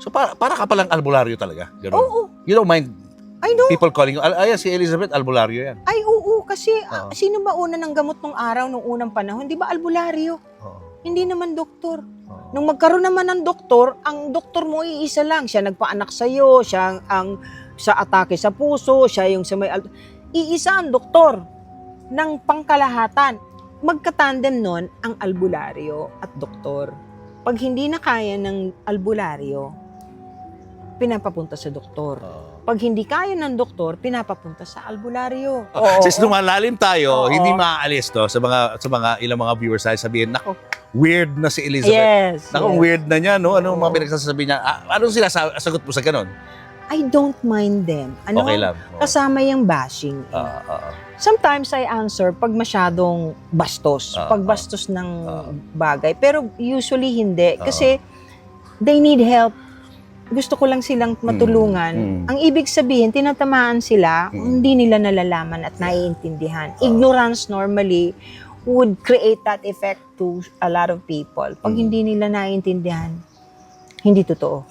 So, para ka palang albularyo talaga. Ganun. Oo. You don't mind I know. people calling you, ayan, si Elizabeth, albularyo yan. Ay, oo. Kasi Oo. sino ba una ng gamot nung araw, nung unang panahon? Di ba albularyo? Oo. Hindi naman doktor. Oo. Nung magkaroon naman ng doktor, ang doktor mo iisa lang. Siya nagpaanak sa'yo, siya ang sa atake sa puso, siya yung sa may... Iisa ang doktor ng pangkalahatan. Magkatandem nun ang albularyo at doktor. Pag hindi na kaya ng albularyo, pinapapunta sa doktor. Pag hindi kaya ng doktor, pinapapunta sa albularyo. Since lumalalim tayo, Oo. hindi maaalis to sa mga ilang mga viewers ay sabihin, nako, weird na si Elizabeth. Yes. Nako, yes. weird na niya, no? Anong mga Oo. pinagsasabi niya? Anong sagot mo sa ganun? I don't mind them. Ano? Okay lang. Oo. Kasama yung bashing. Sometimes I answer pag masyadong bastos. Pag bastos ng bagay. Pero usually hindi. Kasi they need help. Gusto ko lang silang matulungan. Ang ibig sabihin, tinatamaan sila, hindi nila nalalaman at naiintindihan. Ignorance normally would create that effect to a lot of people. Pag hindi nila naiintindihan, hindi totoo.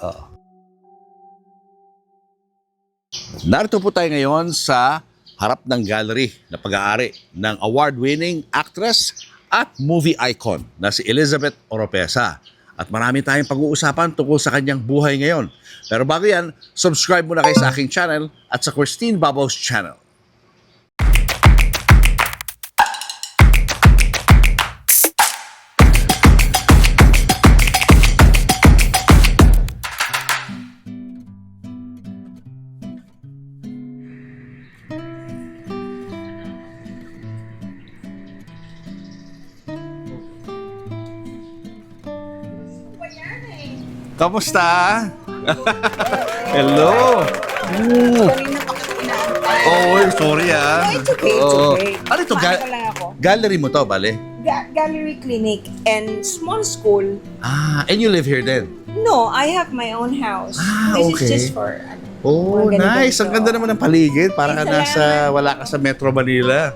Narito po tayo ngayon sa harap ng gallery na pag-aari ng award-winning actress at movie icon na si Elizabeth Oropesa. At marami tayong pag-uusapan tungkol sa kanyang buhay ngayon. Pero bago yan, subscribe muna kayo sa aking channel at sa Christine Babos channel. Kamusta? Hello. Sorry ah. It's okay, it's okay. Ano ito? Paano pa lang ako? Gallery mo to, bale? Gallery clinic and small school. And you live here then? No, I have my own house. This okay. is just for... Oh, mga nice. Ang ganda naman ng paligid. Para ka Salamat. wala ka sa Metro Manila.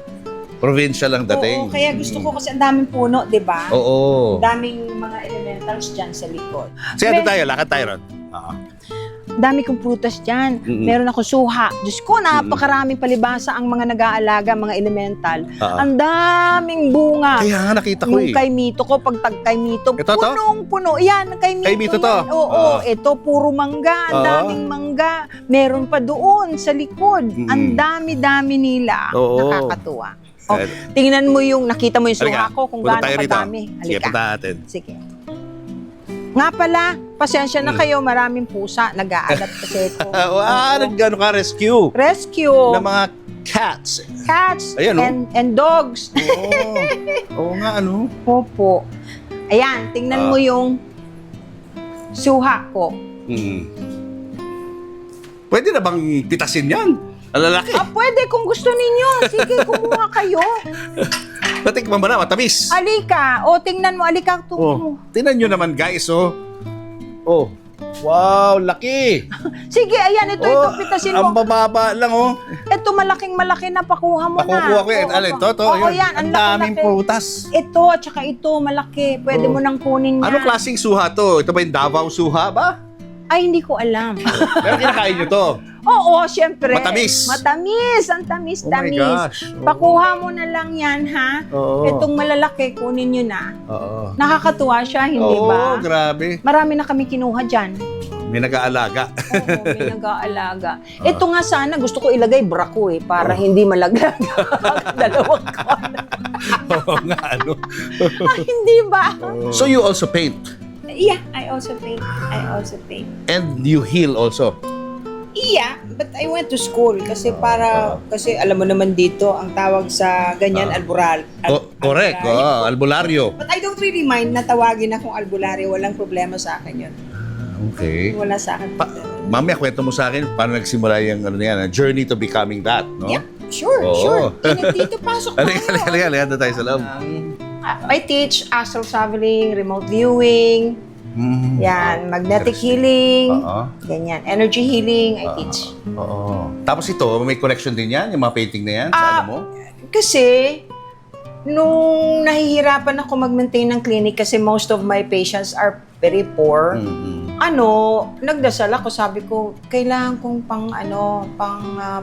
Provincial lang dating. Oo, kaya gusto ko kasi ang daming puno, di ba? Oo. Ang daming mga elementals dyan sa likod. Sige, ano tayo? Lakad tayo ron. Dami kong prutas dyan. Meron ako suha. Diyos ko, napakaraming palibasa ang mga nag-aalaga, mga elemental. Ang daming bunga. Kaya nga nakita ko Yung kay Mito ko, pag kay Mito, Ito to? punong-puno. Yan, kay Mito. Kay Mito to? yan. Oo, ito, puro mangga. Ang daming mangga. Meron pa doon sa likod. Ang dami-dami nila. Oo. Nakakatuwa. Tingnan mo yung, nakita mo yung suha ko, kung punta gaano tayo rito. kadami. Sige, Halika. punta natin. Sige. Nga pala, pasensya na kayo, maraming pusa. Nag-aalat kasi ito. Nag-ano ka, rescue. Rescue. Ng mga cats. Cats Ayan, and dogs. Oo nga, ano? Opo. Ayan, tingnan mo yung suha ko. Pwede na bang pitasin yan? Ang lalaki. Pwede kung gusto ninyo. Sige, kumuha kayo. Natikman mo na, matamis. Alika. Tingnan mo. Alika. Tingnan nyo naman, guys, Wow, laki. Sige, ayan. Ito, pitasin Ang mo. bababa lang, Ito, malaking-malaki na. Pakuha mo na. Pakukuha ko yan. Alin, to. Oo, Yun. yan. Ang daming laki-laki. prutas. Ito, at saka ito, malaki. Pwede mo nang kunin yan. Anong klaseng suha to? Ito ba yung Davao suha ba? Ay, hindi ko alam. Pero kinakain nyo to. Oo, syempre. Matamis. Matamis. Ang tamis, Oh my tamis. gosh. Pakuha mo na lang yan, ha? Oo. Itong malalaki, kunin nyo na. Oo. Nakakatuwa siya, hindi ba? Grabe. Marami na kami kinuha dyan. May nag-aalaga. Oo, may nag-aalaga. Ito nga sana, gusto ko ilagay brako para hindi malaglag. Dalawang kon. Oo nga, ano. Hindi ba? So you also paint? Yeah, I also paint. And you heal also? Yeah, but I went to school kasi kasi alam mo naman dito ang tawag sa ganyan Correct. Albularyo. But I don't really mind na tawagin akong albularyo, walang problema sa akin 'yun. Okay. Wala sa akin. Mamaya kwento mo sa akin paano nagsimula yung journey to becoming that, no? Yeah, sure. Dito pasok tayo. Halika tayo sa loob. I teach astral traveling, remote viewing, yan, magnetic healing, ganyan, energy healing, I teach. Tapos ito, may connection din yan, yung mga painting na yan, sa ano mo? Kasi, nung nahihirapan ako mag-maintain ng clinic kasi most of my patients are very poor, Nagdasal ako, sabi ko, kailangan kong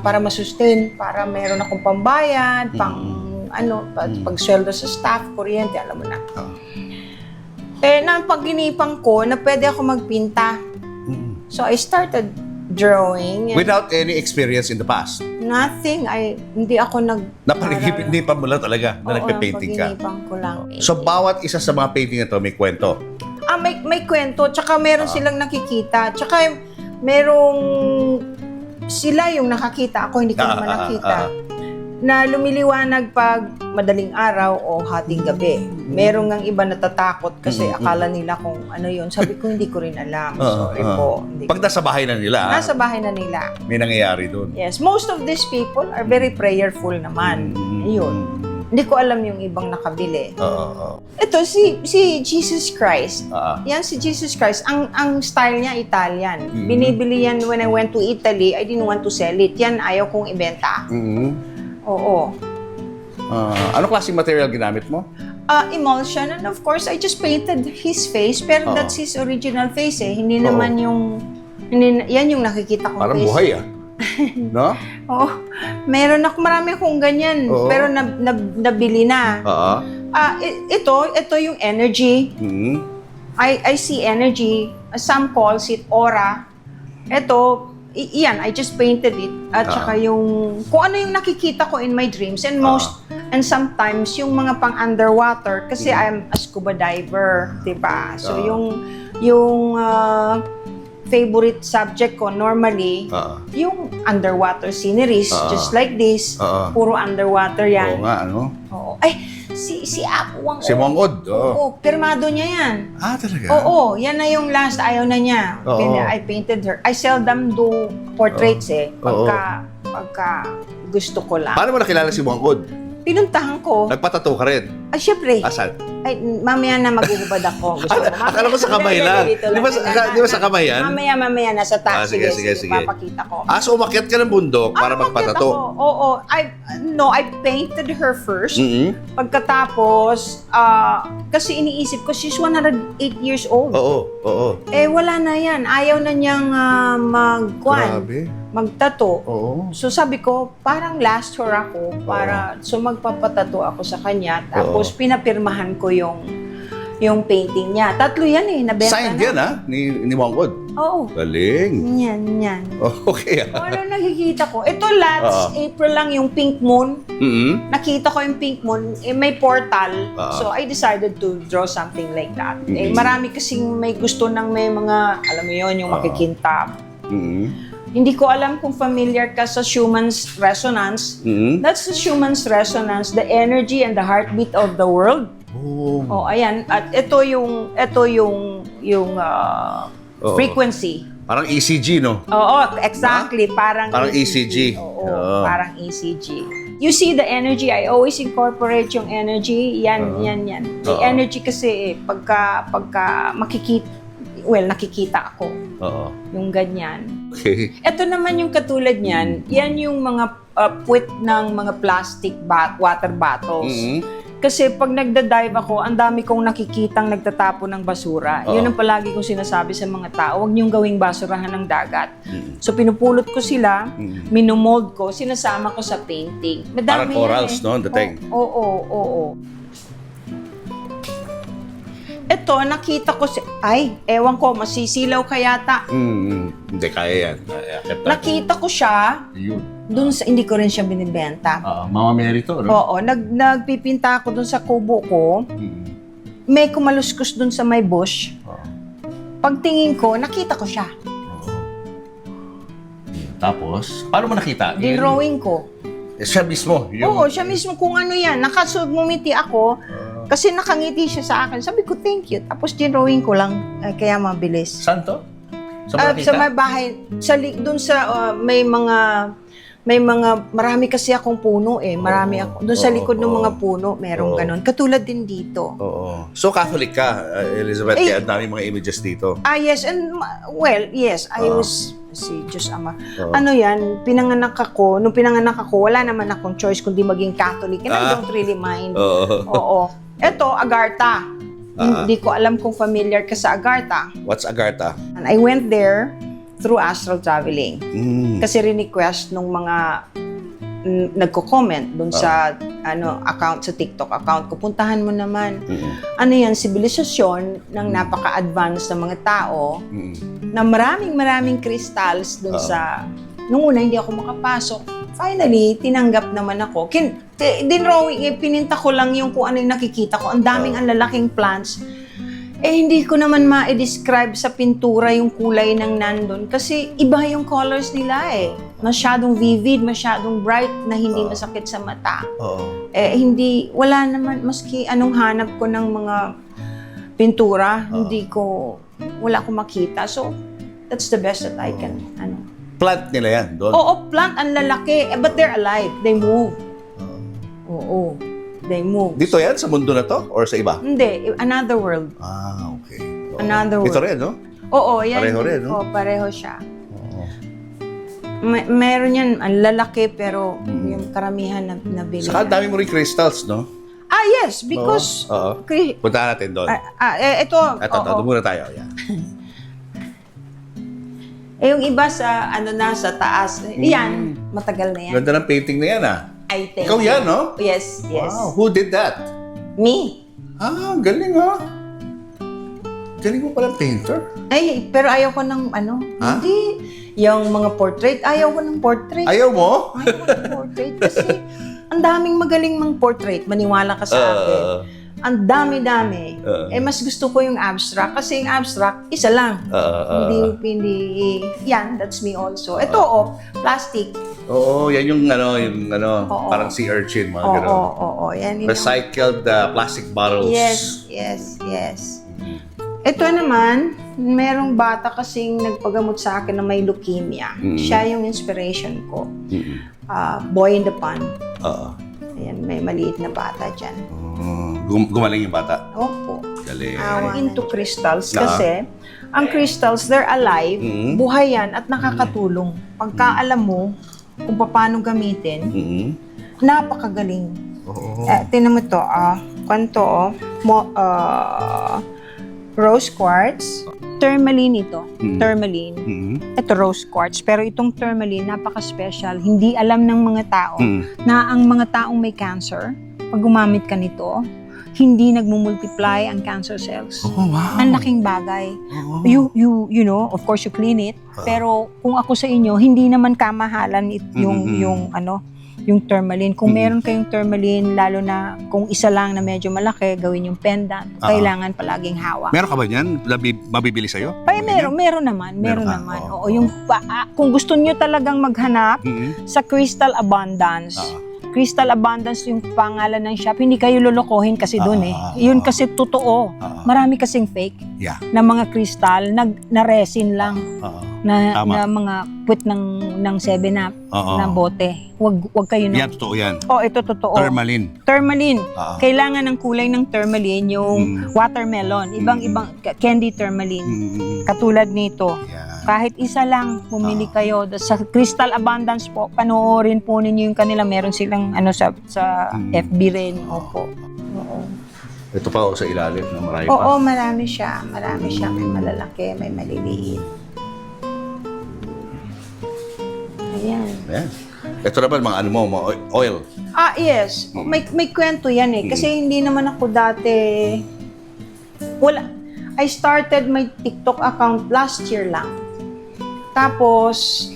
para masustain, para meron akong pambayad, pag sweldo sa staff, kuryente, alam mo na. Napag-inipan ko na pwede ako magpinta. So I started drawing. Without any experience in the past? Nothing. Hindi ako Napanigipan mo lang talaga na nagpe-painting ka? Napag-inipan ko lang. So bawat isa sa mga painting na to may kwento? May kwento. Tsaka meron silang nakikita. Tsaka merong sila yung nakakita. Ako hindi ko naman nakita. Na lumiliwanag pag madaling araw o hating gabi. Meron ngang iba natatakot kasi akala nila kung ano yun. Sabi ko, hindi ko rin alam. Sorry po. Pag nasa bahay na nila, nasa bahay na nila. may nangyayari doon. Yes. Most of these people are very prayerful naman. Yun. Hindi ko alam yung ibang nakabili. Ito, si Jesus Christ. Yan si Jesus Christ. Ang style niya, Italian. Binibili yan when I went to Italy. I didn't want to sell it. Yan, ayaw kong ibenta. Oo. Ano klaseng material ginamit mo? Emulsion. And of course, I just painted his face. Pero that's his original face eh. Hindi naman yung... yan yung nakikita kong Parang face. buhay No? Oo. Marami akong ganyan. Pero nabili na. Ito yung energy. I see energy. Some calls it aura. Ito, iyan, I just painted it. At saka yung, kung ano yung nakikita ko in my dreams. And sometimes, yung mga pang underwater, kasi I'm a scuba diver, diba? So, yung favorite subject ko normally, yung underwater sceneries, just like this. Puro underwater yan. Oo nga, ano? Oo. Ay, si Apo Wang. Si Wang Od. Oo, pirmado niya yan. Talaga? Oo, yan na yung last. Ayaw na niya. I painted her. I seldom do portraits pagka gusto ko lang. Paano mo nakilala si Wang Od? Pinuntahan ko. Nagpatato ka rin? Syempre. Asan? Ay, mamaya na maghuhubad ako. Gusto ko. Akala ko sa kamay lang. Di ba sa kamay yan? Mamaya nasa taxi. Sige. Papakita ko. So umakyat ka ng bundok para magpatato? Oo. I painted her first. Pagkatapos, kasi iniisip ko, she's 108 years old. Oo. Wala na yan. Ayaw na niyang magtato. So sabi ko, parang last her ako so magpapatato ako sa kanya. Tapos pinapirmahan ko yung painting niya. 3 yan nabenta Signed na. yan ni Wang Od? Oo. Galing. Yan. Okay. Ano nakikita ko? Ito last April lang yung pink moon. Nakita ko yung pink moon. May portal. So I decided to draw something like that. Marami kasing may gusto ng may mga, alam mo yun, yung makikintab. Hindi ko alam kung familiar ka sa Schumann's resonance. That's the Schumann's resonance, the energy and the heartbeat of the world. Ayan. At ito yung frequency. Parang ECG, no? Oo, exactly. Parang ECG. Oo, parang ECG. You see the energy, I always incorporate yung energy. Yan. The energy kasi pagka nakikita ako. Yung ganyan. Okay. Ito naman yung katulad niyan, yan yung mga puwet ng mga plastic water bottles. Kasi pag nagda-dive ako, ang dami kong nakikitang nagtatapon ng basura. Yun ang palagi kong sinasabi sa mga tao, huwag niyong gawing basurahan ng dagat. So pinupulot ko sila, minomold ko, sinasama ko sa painting. Madami parang corals, no? Dating. Oo. Ito, nakita ko ewan ko, masisilaw ka yata. Hindi, kaya yan. Nakita ko siya, dun sa, hindi ko rin siya binibenta. Mama Mary to, no? Oo, nagpipinta ako dun sa kubo ko. May kumaluskus dun sa may bush. Pagtingin ko, nakita ko siya. Tapos, paano mo nakita? Dinrawing ko. Siya mismo? Oo, siya mismo kung ano yan. Nakasumiti ako. Kasi nakangiti siya sa akin. Sabi ko, thank you. Tapos dinrawing ko lang. Kaya mabilis. Saan to? Sa may bahay. Dun sa marami kasi akong puno Marami ako. Dun sa likod ng mga puno, merong ganun. Katulad din dito. So Catholic ka, Elizabeth, kaya ang dami mga images dito. Yes. And, yes. I was, Diyos Ama. Ano yan, pinanganak ako. Nung pinanganak ako, wala naman akong choice kundi maging Catholic. And I don't really mind. Oo. Ito, Agartha. Hindi ko alam kung familiar ka sa Agartha. What's Agartha? And I went there through astral traveling. Mm. Kasi request nung mga nagko-comment dun sa account, sa TikTok account ko, puntahan mo naman. Ano yan, sibilisasyon ng napaka-advanced na mga tao na maraming crystals dun sa... Nung una, hindi ako makapasok. Finally, tinanggap naman ako. Pininta ko lang yung kung ano yung nakikita ko. Ang daming ang lalaking plants. Hindi ko naman ma-describe sa pintura yung kulay ng nandun kasi iba yung colors nila Masyadong vivid, masyadong bright na hindi masakit sa mata. Wala naman, maski anong hanap ko ng mga pintura, wala akong makita. So, that's the best that I can, Plant nila yan doon? Oo, plant, ang lalaki. But they're alive. They move. Oo. They move. Dito yan? Sa mundo na to? Or sa iba? Hindi. Another world. Okay. Oo. Another world. Ito rin, no? Oo, yan. Pareho rin, no? Oo, pareho siya. Oo. Meron yan, ang lalaki, pero yung karamihan na bili. Saka dami mo rin crystals, no? Yes, because... Oo. Punta natin doon. Ito. Doon muna tayo. Yan. Yung iba sa, sa taas. Yan, matagal na yan. Ganda ng painting na yan, I think. Ikaw yan, no? Yes. Wow. Who did that? Me. Galing, Galing mo palang painter. Pero ayaw ko ng hindi. Yung mga portrait, ayaw ko ng portrait. Ayaw mo? Ayaw ko ng portrait kasi ang daming magaling mang portrait. Maniwala ka sa akin. Ang dami-dami. Mas gusto ko yung abstract kasi yung abstract, isa lang. Hindi. Yan, that's me also. Ito, plastic. Oo, yan yung parang sea urchin, mga gano'n. Oo. Yan yung... Recycled plastic bottles. Yes. Ito naman, merong bata kasing nagpagamot sa akin na may leukemia. Siya yung inspiration ko. Boy in the Pond. Ayan, may maliit na bata dyan. Gumaling yung bata? Opo. Galing. Into crystals kasi ang crystals, they're alive, buhay yan at nakakatulong. Pagka alam mo kung paano gamitin, napakagaling. Tinan mo to, rose quartz. Tourmaline ito. Tourmaline. Ito rose quartz. Pero itong tourmaline, napaka-special. Hindi alam ng mga tao na ang mga taong may cancer, pag gumamit ka nito, hindi nagmumultiply ang cancer cells. Wow. Ang laking bagay. You know, of course you clean it. Pero kung ako sa inyo, hindi naman kamahalan yung tourmaline. Kung meron kayong tourmaline, lalo na kung isa lang na medyo malaki, gawin yung pendant. Kailangan palaging hawak. Meron ka ba niyan? Mabibili sa'yo? Meron naman. Oo, yung kung gusto niyo talagang maghanap sa Crystal Abundance. Crystal Abundance yung pangalan ng shop. Hindi kayo lolokohin kasi doon Yun kasi totoo. Marami kasing fake na mga crystal, na resin lang. Na mga put ng 7-up na bote. Wag kayo na. Yan, totoo yan. Ito totoo. Tourmaline. Kailangan ng kulay ng tourmaline yung watermelon. Ibang candy tourmaline. Katulad nito. Kahit isa lang, pumili kayo. Sa Crystal Abundance po, panoorin po ninyo yung kanila. Meron silang sa FB rin. Opo. Oo. Ito pa sa ilalim na marami pa. Oo, marami siya. May malalaki, may maliliit. Ayan. Ito naman, mga oil. Yes. May kwento yan Kasi hindi naman ako dati... I started my TikTok account last year lang. Tapos,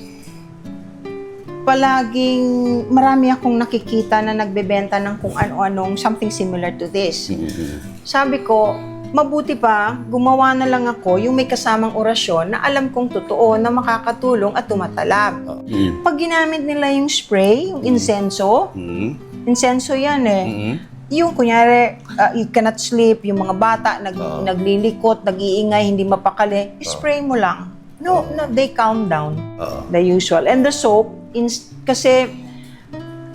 palaging marami akong nakikita na nagbebenta ng kung ano-anong something similar to this. Sabi ko, mabuti pa, gumawa na lang ako yung may kasamang orasyon na alam kong totoo na makakatulong at tumatalab. Pag ginamit nila yung spray, yung insenso yan Yung kunyari, you cannot sleep, yung mga bata naglilikot, nag-iingay, hindi mapakali, spray mo lang. No, they calm down. The usual. And the soap, kasi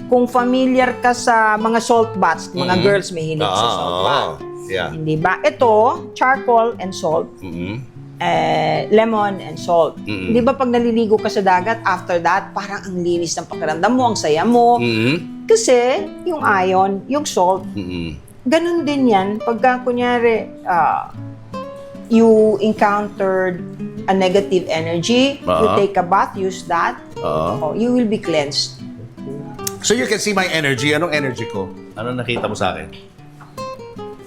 kung familiar ka sa mga salt baths, mga girls may hilig sa salt bath. Hindi ba? Ito, charcoal and salt. Lemon and salt. Hindi ba pag naliligo ka sa dagat, after that, parang ang linis ng pakiramdam mo, ang saya mo. Kasi yung iron, yung salt, ganun din yan. Pagka, kunyari, you encountered a negative energy, you take a bath, use that, you will be cleansed. So you can see my energy. Anong energy ko? Ano nakita mo sa akin?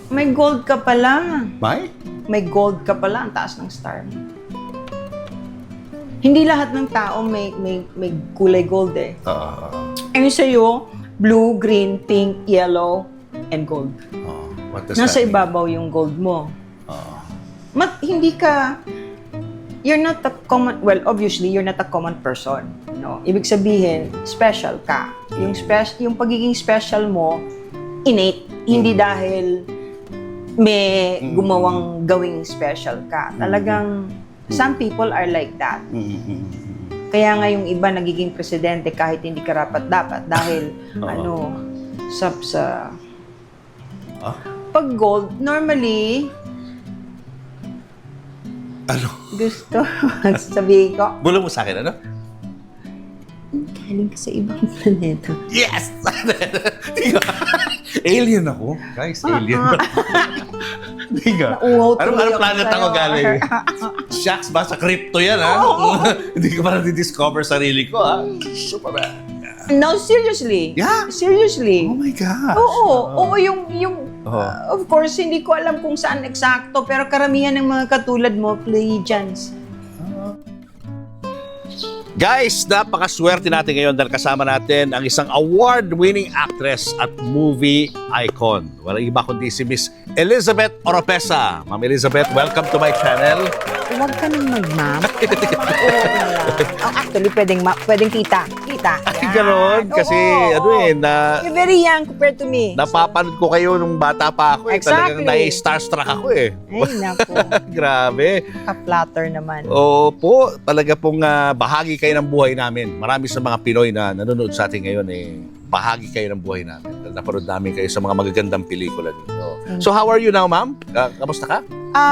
May gold ka pala. May? May gold ka pala. Ang taas ng star mo. Hindi lahat ng tao may kulay gold eh. Ang sa'yo, blue, green, pink, yellow, and gold. What does Nasa that mean? ibabaw yung gold mo. Hindi ka, you're not a common, well, obviously, you're not a common person. No? Ibig sabihin, special ka. Yung pagiging special mo, innate. Hindi dahil may gumawang gawing special ka. Talagang, some people are like that. Kaya nga yung iba nagiging presidente kahit hindi karapat-dapat dahil, sa pag gold, normally, Ano? gusto, sabihin ko, Bulong mo sa akin, ano? galing ka sa ibang planeta. Yes! Alien ako. Guys, alien. Hindi ka. Nauuhaw tuloy Anong ako planet ako sa'yo. galing? Shucks, ba sa crypto yan, ha? Hindi ko pa na-discover sarili ko, ha? Superman. No, seriously. Yeah? Seriously. Oh my gosh. Oo, of course, hindi ko alam kung saan eksakto, pero karamihan ng mga katulad mo, Pleiadians. Guys, napakaswerte natin ngayon dahil kasama natin ang isang award-winning actress at movie icon. Walang iba kundi si Miss Elizabeth Oropesa. Ma'am Elizabeth, welcome to my channel. Huwag ka nang mag-ma'am. Actually, pwedeng tita. Ay, ganon. Kasi, You're very young compared to me. napapanood ko kayo nung bata pa ako. Exactly. Talagang nai-starstruck ako eh. Ay, naku. Grabe. Ka-flatter naman. Opo, talaga pong bahagi kayo ng buhay namin. Marami sa mga Pinoy na nanonood sa atin ngayon bahagi kayo ng buhay namin. Napanood namin kayo sa mga magagandang pelikula dito. So how are you now, ma'am? Kamusta ka?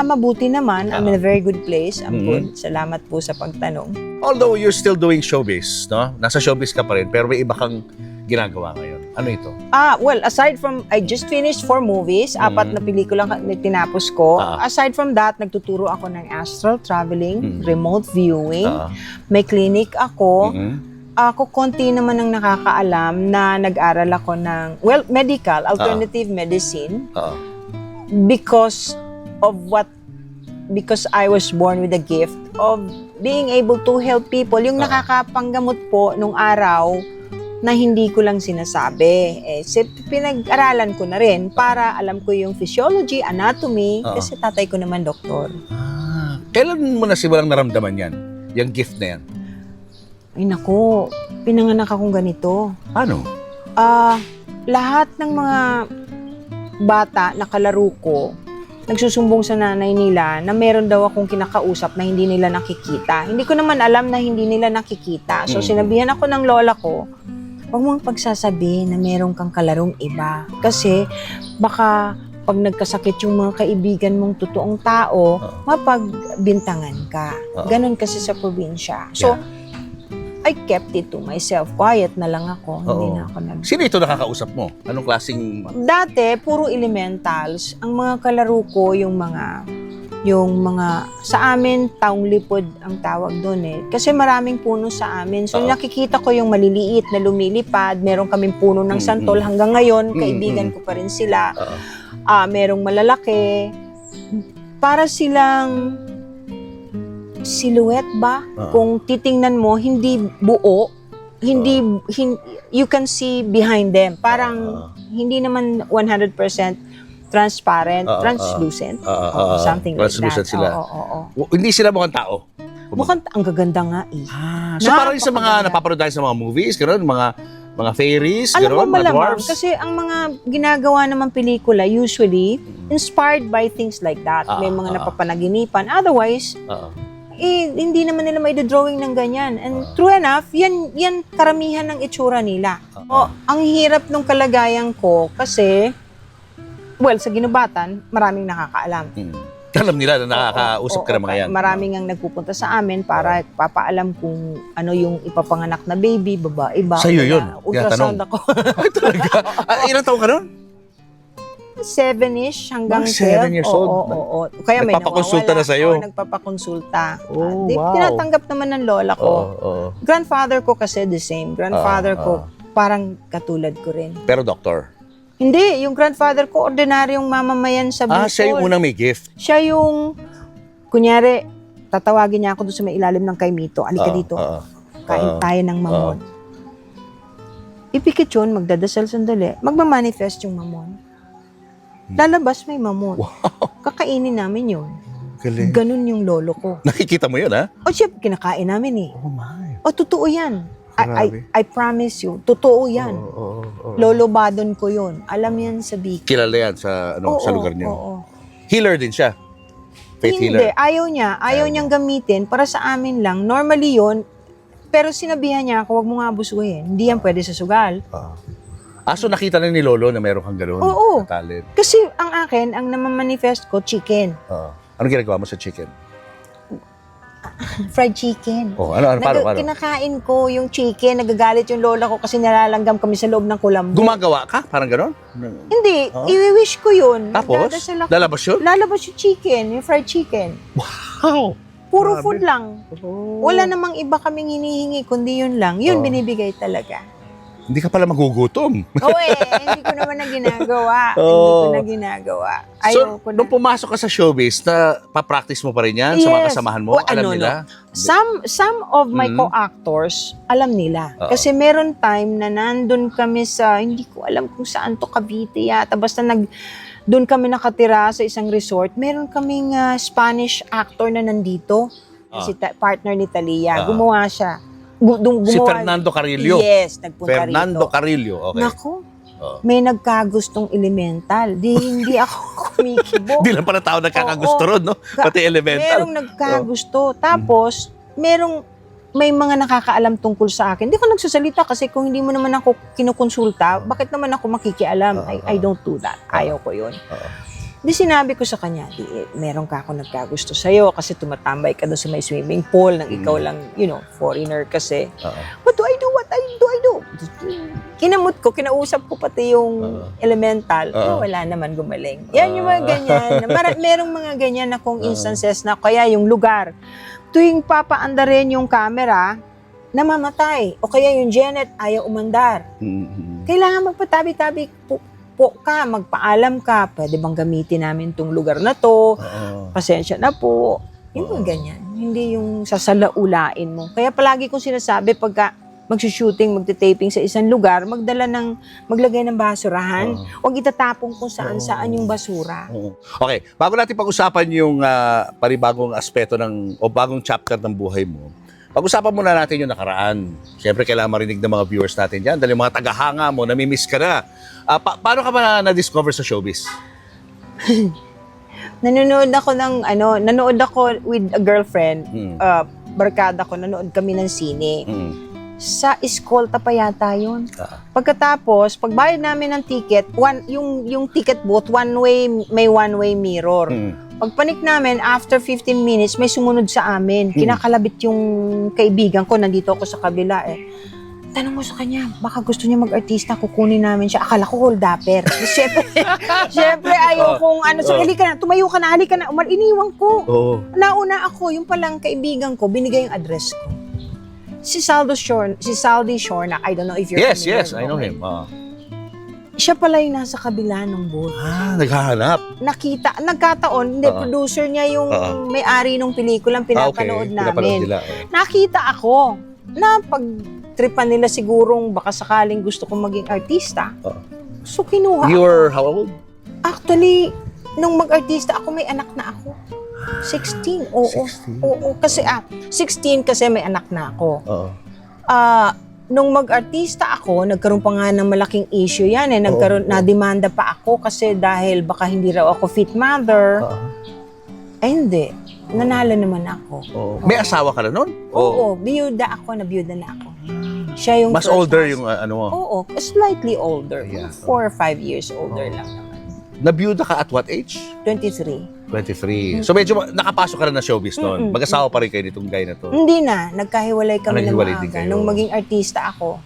Mabuti naman. I'm in a very good place. I'm good. Salamat po sa pagtanong. Although you're still doing showbiz, no? Nasa showbiz ka pa rin, pero may iba kang ginagawa ngayon. Ano ito? Well, aside from, I just finished 4 movies, 4 na pelikula na tinapos ko. Aside from that, nagtuturo ako ng astral traveling, remote viewing, may clinic ako. Ako, konti naman ang nakakaalam na nag-aral ako ng, medical, alternative medicine. Because I was born with a gift of being able to help people. Yung nakakapanggamot po nung araw na hindi ko lang sinasabi. Pinag-aralan ko na rin para alam ko yung physiology, anatomy, kasi tatay ko naman doktor. Kailan mo na simulang naramdaman yan? Yung gift na yan? Ay naku, pinanganak akong ganito. Ano? Lahat ng mga bata na kalaro ko, nagsusumbong sa nanay nila na meron daw akong kinakausap na hindi nila nakikita. Hindi ko naman alam na hindi nila nakikita. So sinabihan ako ng lola ko, huwag mong pagsasabi na meron kang kalarong iba. Kasi baka pag nagkasakit yung mga kaibigan mong totoong tao, mapagbintangan ka. Ganon kasi sa probinsya. So, I kept it to myself. Quiet na lang ako. Hindi na ako Sino ito nakakausap mo? Anong klaseng... Dati, puro elementals. Ang mga kalaro ko, yung mga sa amin, taong lipod ang tawag doon eh. Kasi maraming puno sa amin. So nakikita ko yung maliliit na lumilipad. Meron kaming puno ng santol. Hanggang ngayon, kaibigan ko pa rin sila. Merong malalaki. Para silang silhouette ba? Kung titingnan mo, hindi buo. You can see behind them. Parang hindi naman 100% transparent, translucent. Something like that. Translucent sila. Hindi sila mukhang tao. Mukhang ang gaganda nga eh. So parang sa mga napapanood tayo sa mga movies, gano'n, mga fairies, Alam mo gano'n, mga malamang, dwarfs. kasi ang mga ginagawa naman pelikula usually inspired by things like that. May mga napapanaginipan. Otherwise, hindi naman nila may drawing ng ganyan. And true enough, yan karamihan ng itsura nila. Ang hirap nung kalagayan ko kasi, sa ginubatan, maraming nakakaalam. Alam nila na nakakausap ka ng mga yan. Maraming ang nagpupunta sa amin para papaalam kung ano yung ipapanganak na baby, babae ba. Sa'yo yun? Ultrasound Tinatanong. ako. Ay, talaga? Ilang taon ka nun? 7-ish hanggang Mga 7 years 12. old? Oo. Kaya may Nagpapakonsulta nawawala. na sa'yo? Oo, nagpapakonsulta. Oh, wow. Tinatanggap naman ng lola ko. Oo. Grandfather ko kasi the same. Grandfather ko, parang katulad ko rin. Pero doktor? Hindi, yung grandfather ko, ordinaryong mamamayan sa Bicol. Siya yung unang may gift. Siya yung, kunyari, tatawagin niya ako doon sa may ilalim ng Kaimito. Alika dito. Kain tayo ng mamon. Ipikit yun, magdadasal sandali. Magmamanifest yung mamon. Lalabas may mamon. Kakainin namin yun. Galing. Ganun yung lolo ko. Nakikita mo yun, ha? O siya, kinakain namin eh. Oh my. O totoo yan. Grabe. I promise you, totoo yan. Lolo Badon ko yun. Alam yan sa Bicol. Kilala yan sa, sa lugar niyo. Oo. Healer din siya. Faith Hindi, healer. ayaw niya. Ayaw niyang gamitin para sa amin lang. Normally yun, pero sinabihan niya ako, wag mo nga abusuhin. Hindi yan pwede sa sugal. So nakita na ni Lolo na meron kang gano'n? Oo. Na talent. Kasi ang akin, ang namamanifest ko, chicken. Anong ginagawa mo sa chicken? Fried chicken. Paano? Kinakain ko yung chicken, nagagalit yung lola ko kasi nalalanggam kami sa loob ng kulambo. Gumagawa ka? Parang gano'n? Hindi, i-wish ko yun. Tapos? Magdadasal ako. Lalabas yun? Lalabas yung chicken, yung fried chicken. Wow! Puro Grabe. food lang. Wala namang iba kaming hinihingi, kundi yun lang. Yun, binibigay talaga. Hindi ka pala magugutom. Oo hindi ko naman na ginagawa. Hindi ko na ginagawa. So, Ayoko na. nung pumasok ka sa showbiz, na pa-practice mo pa rin yan sa mga kasamahan mo? Alam nila? Some of my co-actors, alam nila. Kasi meron time na nandun kami sa, hindi ko alam kung saan to, Cavite yata. Basta doon kami nakatira sa isang resort. Meron kaming Spanish actor na nandito. Si partner ni Talia. Gumawa siya. Si Fernando Carrillo. Yes, nagpunta Fernando rito. Carrillo, okay. Naku, may nagkagustong elemental. Hindi ako kumikibo. Hindi lang pala tao nagkakagusto ron, no? Pati elemental. Merong nagkagusto. Tapos, may mga nakakaalam tungkol sa akin. Hindi ko nagsasalita kasi kung hindi mo naman ako kinukonsulta, bakit naman ako makikialam? I don't do that. Ayaw ko yun. Di sinabi ko sa kanya, meron ka ako nagkagusto sa'yo kasi tumatambay ka doon sa may swimming pool nang ikaw lang, foreigner kasi. What do I do? What do I do? Kinamot ko, kinausap ko pati yung elemental. Wala naman gumaling. Yan yung mga ganyan. Merong mga ganyan na kung instances na kaya yung lugar. Tuwing papaandarin yung camera, namamatay. O kaya yung Janet ayaw umandar. Kailangan magpatabi-tabi po ka, magpaalam ka, pwede bang gamitin namin tong lugar na to, pasensya na po, yung ganyan. Hindi yung sasalaulain mo. Kaya palagi kong sinasabi, pagka magsushooting, magte-taping sa isang lugar, maglagay ng basurahan, huwag itatapong kung saan-saan yung basura. Okay, bago natin pag-usapan yung panibagong aspeto o bagong chapter ng buhay mo, pag-usapan muna natin yung nakaraan. Siyempre, kailangan marinig ng mga viewers natin dyan. Dahil yung mga tagahanga mo, namimiss ka na. Paano ka ba na-discover sa showbiz? Nanood ako with a girlfriend. Barkada ko, nanood kami ng sine. Sa Escolta pa yata yun. Pagkatapos, pagbayad namin ng ticket, yung ticket booth, may one-way mirror. Pagpanik namin, after 15 minutes, may sumunod sa amin. Kinakalabit yung kaibigan ko, nandito ako sa kabila Tanong mo sa kanya, baka gusto niya mag-artista, kukunin namin siya. Akala ko hold-upper. Siyempre, ayaw kong halika na, tumayo ka na, iniwan ko. Nauna ako, yung palang kaibigan ko, binigay yung address ko. Si Saldi Shorna, I don't know if you're familiar. Yes, I know him. Siya pala yung nasa kabila ng booth. Naghahanap. Nagkataon, producer niya yung may-ari ng pelikulang pinapanood namin. Nakita ako na pagtripan nila sigurong baka sakaling gusto kong maging artista. So kinuha You were how old? Actually, nung mag-artista ako, may anak na ako. 16, oo. 16? Oo, kasi 16 kasi may anak na ako. Nung mag-artista ako, nagkaroon pa nga ng malaking issue yan na-demanda pa ako kasi dahil baka hindi raw ako fit mother. Hindi. Nanalo naman ako. May asawa ka na nun? Oo, biyuda na ako. Siya yung mas older yung mo? Oo, slightly older. Yeah. 4 or 5 years older lang naman. Nabiyuda ka at what age? 23. 23. So medyo nakapasok ka na ng showbiz noon. Mag-asawa pa rin kayo nitong guy na to. Hindi na. Nagkahiwalay kami ng Naghiwalay din maaga. kayo. Nung maging artista ako.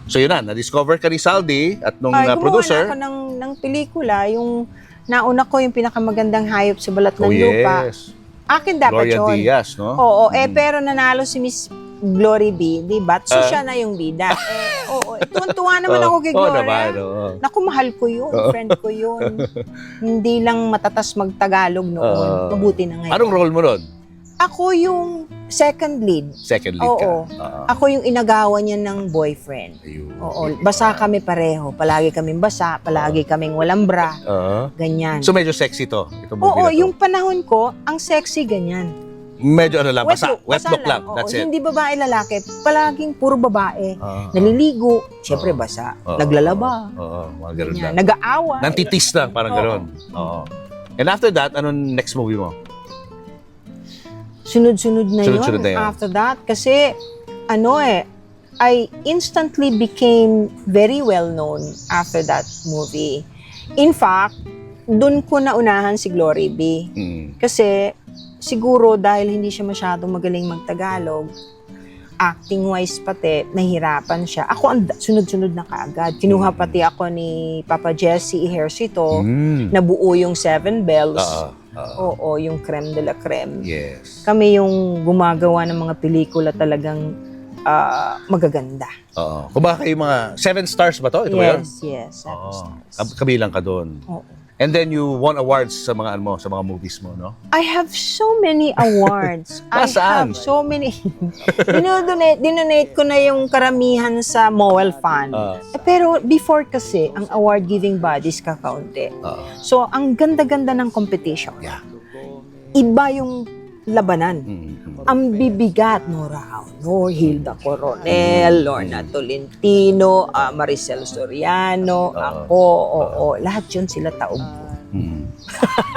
So yun na-discover ka ni Saldi at nung Gumawa producer. na ako ng pelikula, yung nauna ko yung pinakamagandang hayop sa balat ng Oh, lupa. yes. Akin dapat Gloria yun. Diaz, no? Oo, pero nanalo si Miss Glory B, di ba? So siya na yung bida. Tuwan-tuwa naman ako kay Gloria. naman, oo. Naku, mahal ko yun, friend ko yun. Hindi lang matatas magtagalog noon. Mabuti na ngayon. Anong role mo nun? Ako yung second lead. Second lead Oo. ka. Ako yung inagawan niya ng boyfriend. Ayun. Oo, basa kami pareho. Palagi kaming basa, palagi kaming walang bra. Ganyan. So medyo sexy to. Itong movie na Oo, to. yung panahon ko, ang sexy ganyan. Medyo ano lang, wet basa look lang. Oo, That's it. hindi babae lalaki, palaging puro babae. Naliligo, syempre basa. Oo. Naglalaba. Oo, mga ganun Ganyan. lang. Nag-aawa. Nantitis lang, parang Oo. ganun. Oo. And after that, anong next movie mo? Sunod-sunod na Sunod-sunod na yun. yun. After that, kasi, I instantly became very well known after that movie. In fact, dun ko naunahan si Glory B. Kasi, siguro dahil hindi siya masyadong magaling magtagalog, acting-wise pati, nahirapan siya. Ako ang sunod-sunod na kaagad. Kinuha pati ako ni Papa Jesse Ejercito, nabuo yung Seven Bells. Oo, yung creme de la creme. Yes. Kami yung gumagawa ng mga pelikula talagang magaganda. Oo. Kung baka kayo mga 7 stars ba to? Ito ba yun? Yes. Seven Oo. stars. Kabilang ka doon. Oo. And then you won awards sa mga sa mga movies mo, no? I have so many awards. I Nasaan? have so many. Dinonate ko na yung karamihan sa Mowel Fund. Pero before kasi, ang award-giving bodies kakaunti. So, ang ganda-ganda ng competition. Yeah. Iba yung labanan. Ang bibigat, Nora Aunor, Hilda Coronel, Lorna Tolentino, Maricel Soriano, ako, lahat yun sila taob ko.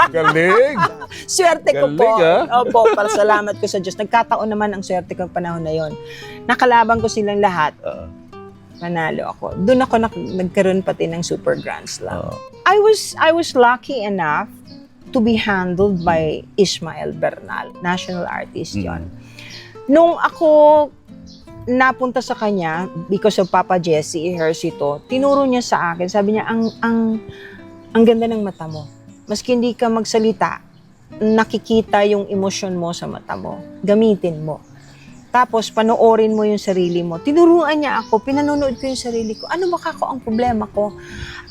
Galing! Swerte ko po. Galing, Opo, salamat ko sa Diyos. Nagkataon naman ang swerte ko panahon na yon. Nakalaban ko silang lahat. Manalo ako. Doon ako nagkaroon pati ng Super Grand Slam. I was lucky enough to be handled by Ismael Bernal, national artist yon. Nung ako napunta sa kanya, because of Papa Jesse Ejercito, tinuro niya sa akin, sabi niya, ang ganda ng mata mo. Maski hindi ka magsalita, nakikita yung emosyon mo sa mata mo. Gamitin mo. Tapos, panoorin mo yung sarili mo. Tinuruan niya ako, pinanonood ko yung sarili ko. Ano ba kako ang problema ko?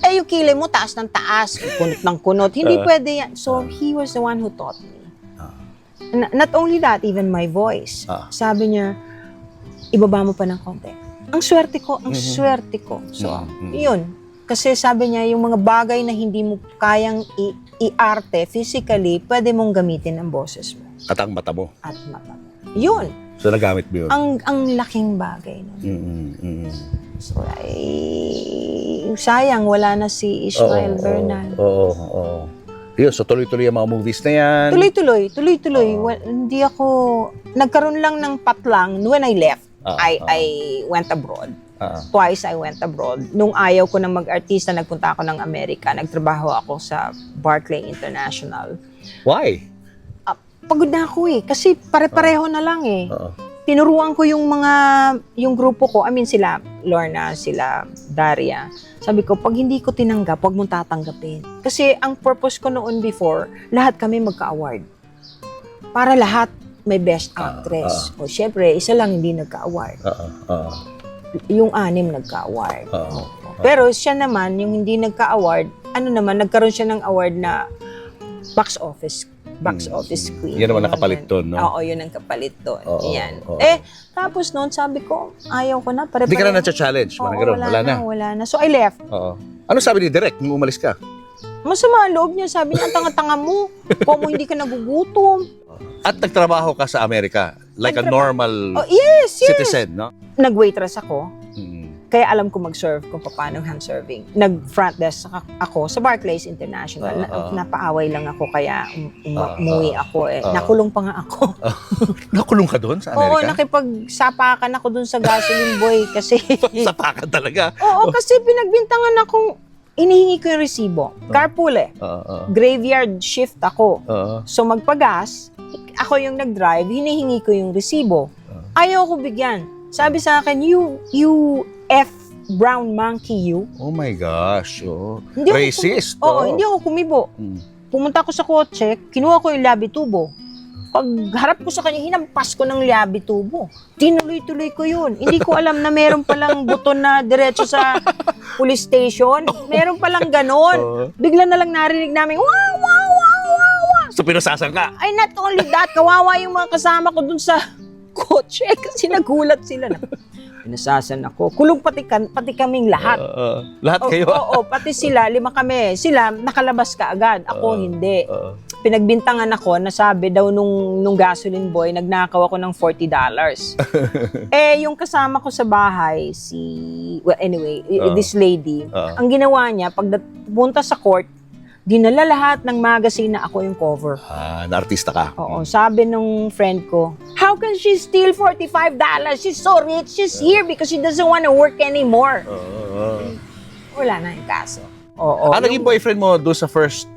Yung kilay mo, taas ng taas, kunot ng kunot. Hindi pwede yan. So, he was the one who taught me. Not only that, even my voice. Sabi niya, ibaba mo pa ng konti. Ang swerte ko, So, yun. Kasi sabi niya, yung mga bagay na hindi mo kayang i-arte physically, pwede mong gamitin ang boses mo. Katang mata mo. At mata mo. Yun. So, nagamit mo yun? Ang laking bagay nun. So, sayang, wala na si Ismael Bernal. Oo. Yun, so tuloy-tuloy ang mga movies na yan. Tuloy-tuloy. Hindi ako, nagkaroon lang ng patlang when I left. I went abroad. Twice I went abroad. Nung ayaw ko na mag-artista, nagpunta ako ng Amerika. Nagtrabaho ako sa Barclay International. Why? Pagod na ako kasi pare-pareho na lang Tinuruan ko yung grupo ko, sila Lorna, sila Daria. Sabi ko, pag hindi ko tinanggap, huwag mong tatanggapin. Kasi ang purpose ko noon before, lahat kami magka-award. Para lahat may best actress. O syempre, isa lang hindi nagka-award. Yung 6 nagka-award. Pero siya naman, yung hindi nagka-award, nagkaroon siya ng award na box office queen. Yan naman nakapalit doon, no? Oo, yun ang kapalit doon. Yan. Tapos noon, sabi ko, ayaw ko na. Hindi ka na na-challenge? Wala na. So, I left. Ano sabi ni Direk nung umalis ka? Masama ang loob niya. Sabi niya, tanga-tanga mo. Kung mo hindi ka nagugutom. At nagtrabaho ka sa Amerika? Like a normal Yes. citizen, no? Nag-waitress ako. Kaya alam ko mag-serve kung paano hand-serving. Nag-front desk ako sa Barclays International. Napaaway lang ako kaya umuwi ako Nakulong pa nga ako. Nakulong ka doon sa Amerika? Oo, nakipagsapakan ako doon sa gasoline boy kasi... Sapakan talaga? Oo, kasi pinagbintangan akong inihingi ko yung resibo. Carpool Graveyard shift ako. So magpagas, ako yung nag-drive, hinihingi ko yung resibo. Ayaw ko bigyan. Sabi sa akin, you F brown monkey you. Oh my gosh. Oh. Hindi ako Racist. Oo, hindi ako kumibo. Pumunta ako sa kotse, kinuha ko yung labi tubo. Pag harap ko sa kanya, hinampas ko ng labi tubo. Tinuloy-tuloy ko yun. Hindi ko alam na meron palang buton na diretso sa police station. Meron palang ganon. Bigla na lang narinig namin, wow, wow, wow, wow, wow. So, pinusasan ka? Ay, not only that, kawawa yung mga kasama ko dun sa kotse kasi nagulat sila na. Pinasasan ako. Kulong pati kaming lahat. Lahat kayo? Oo, pati sila, 5 kami. Sila, nakalabas ka agad. Ako, hindi. Pinagbintangan ako, nasabi daw nung gasoline boy, nagnakaw ako ng $40. Yung kasama ko sa bahay, this lady, ang ginawa niya, pag punta sa court, dinala lahat ng magazine na ako yung cover. Na-artista ka? Oo, sabi nung friend ko, how can she steal $45? She's so rich. She's here because she doesn't want to work anymore. Wala na yung kaso. Oo. Naging boyfriend mo doon sa first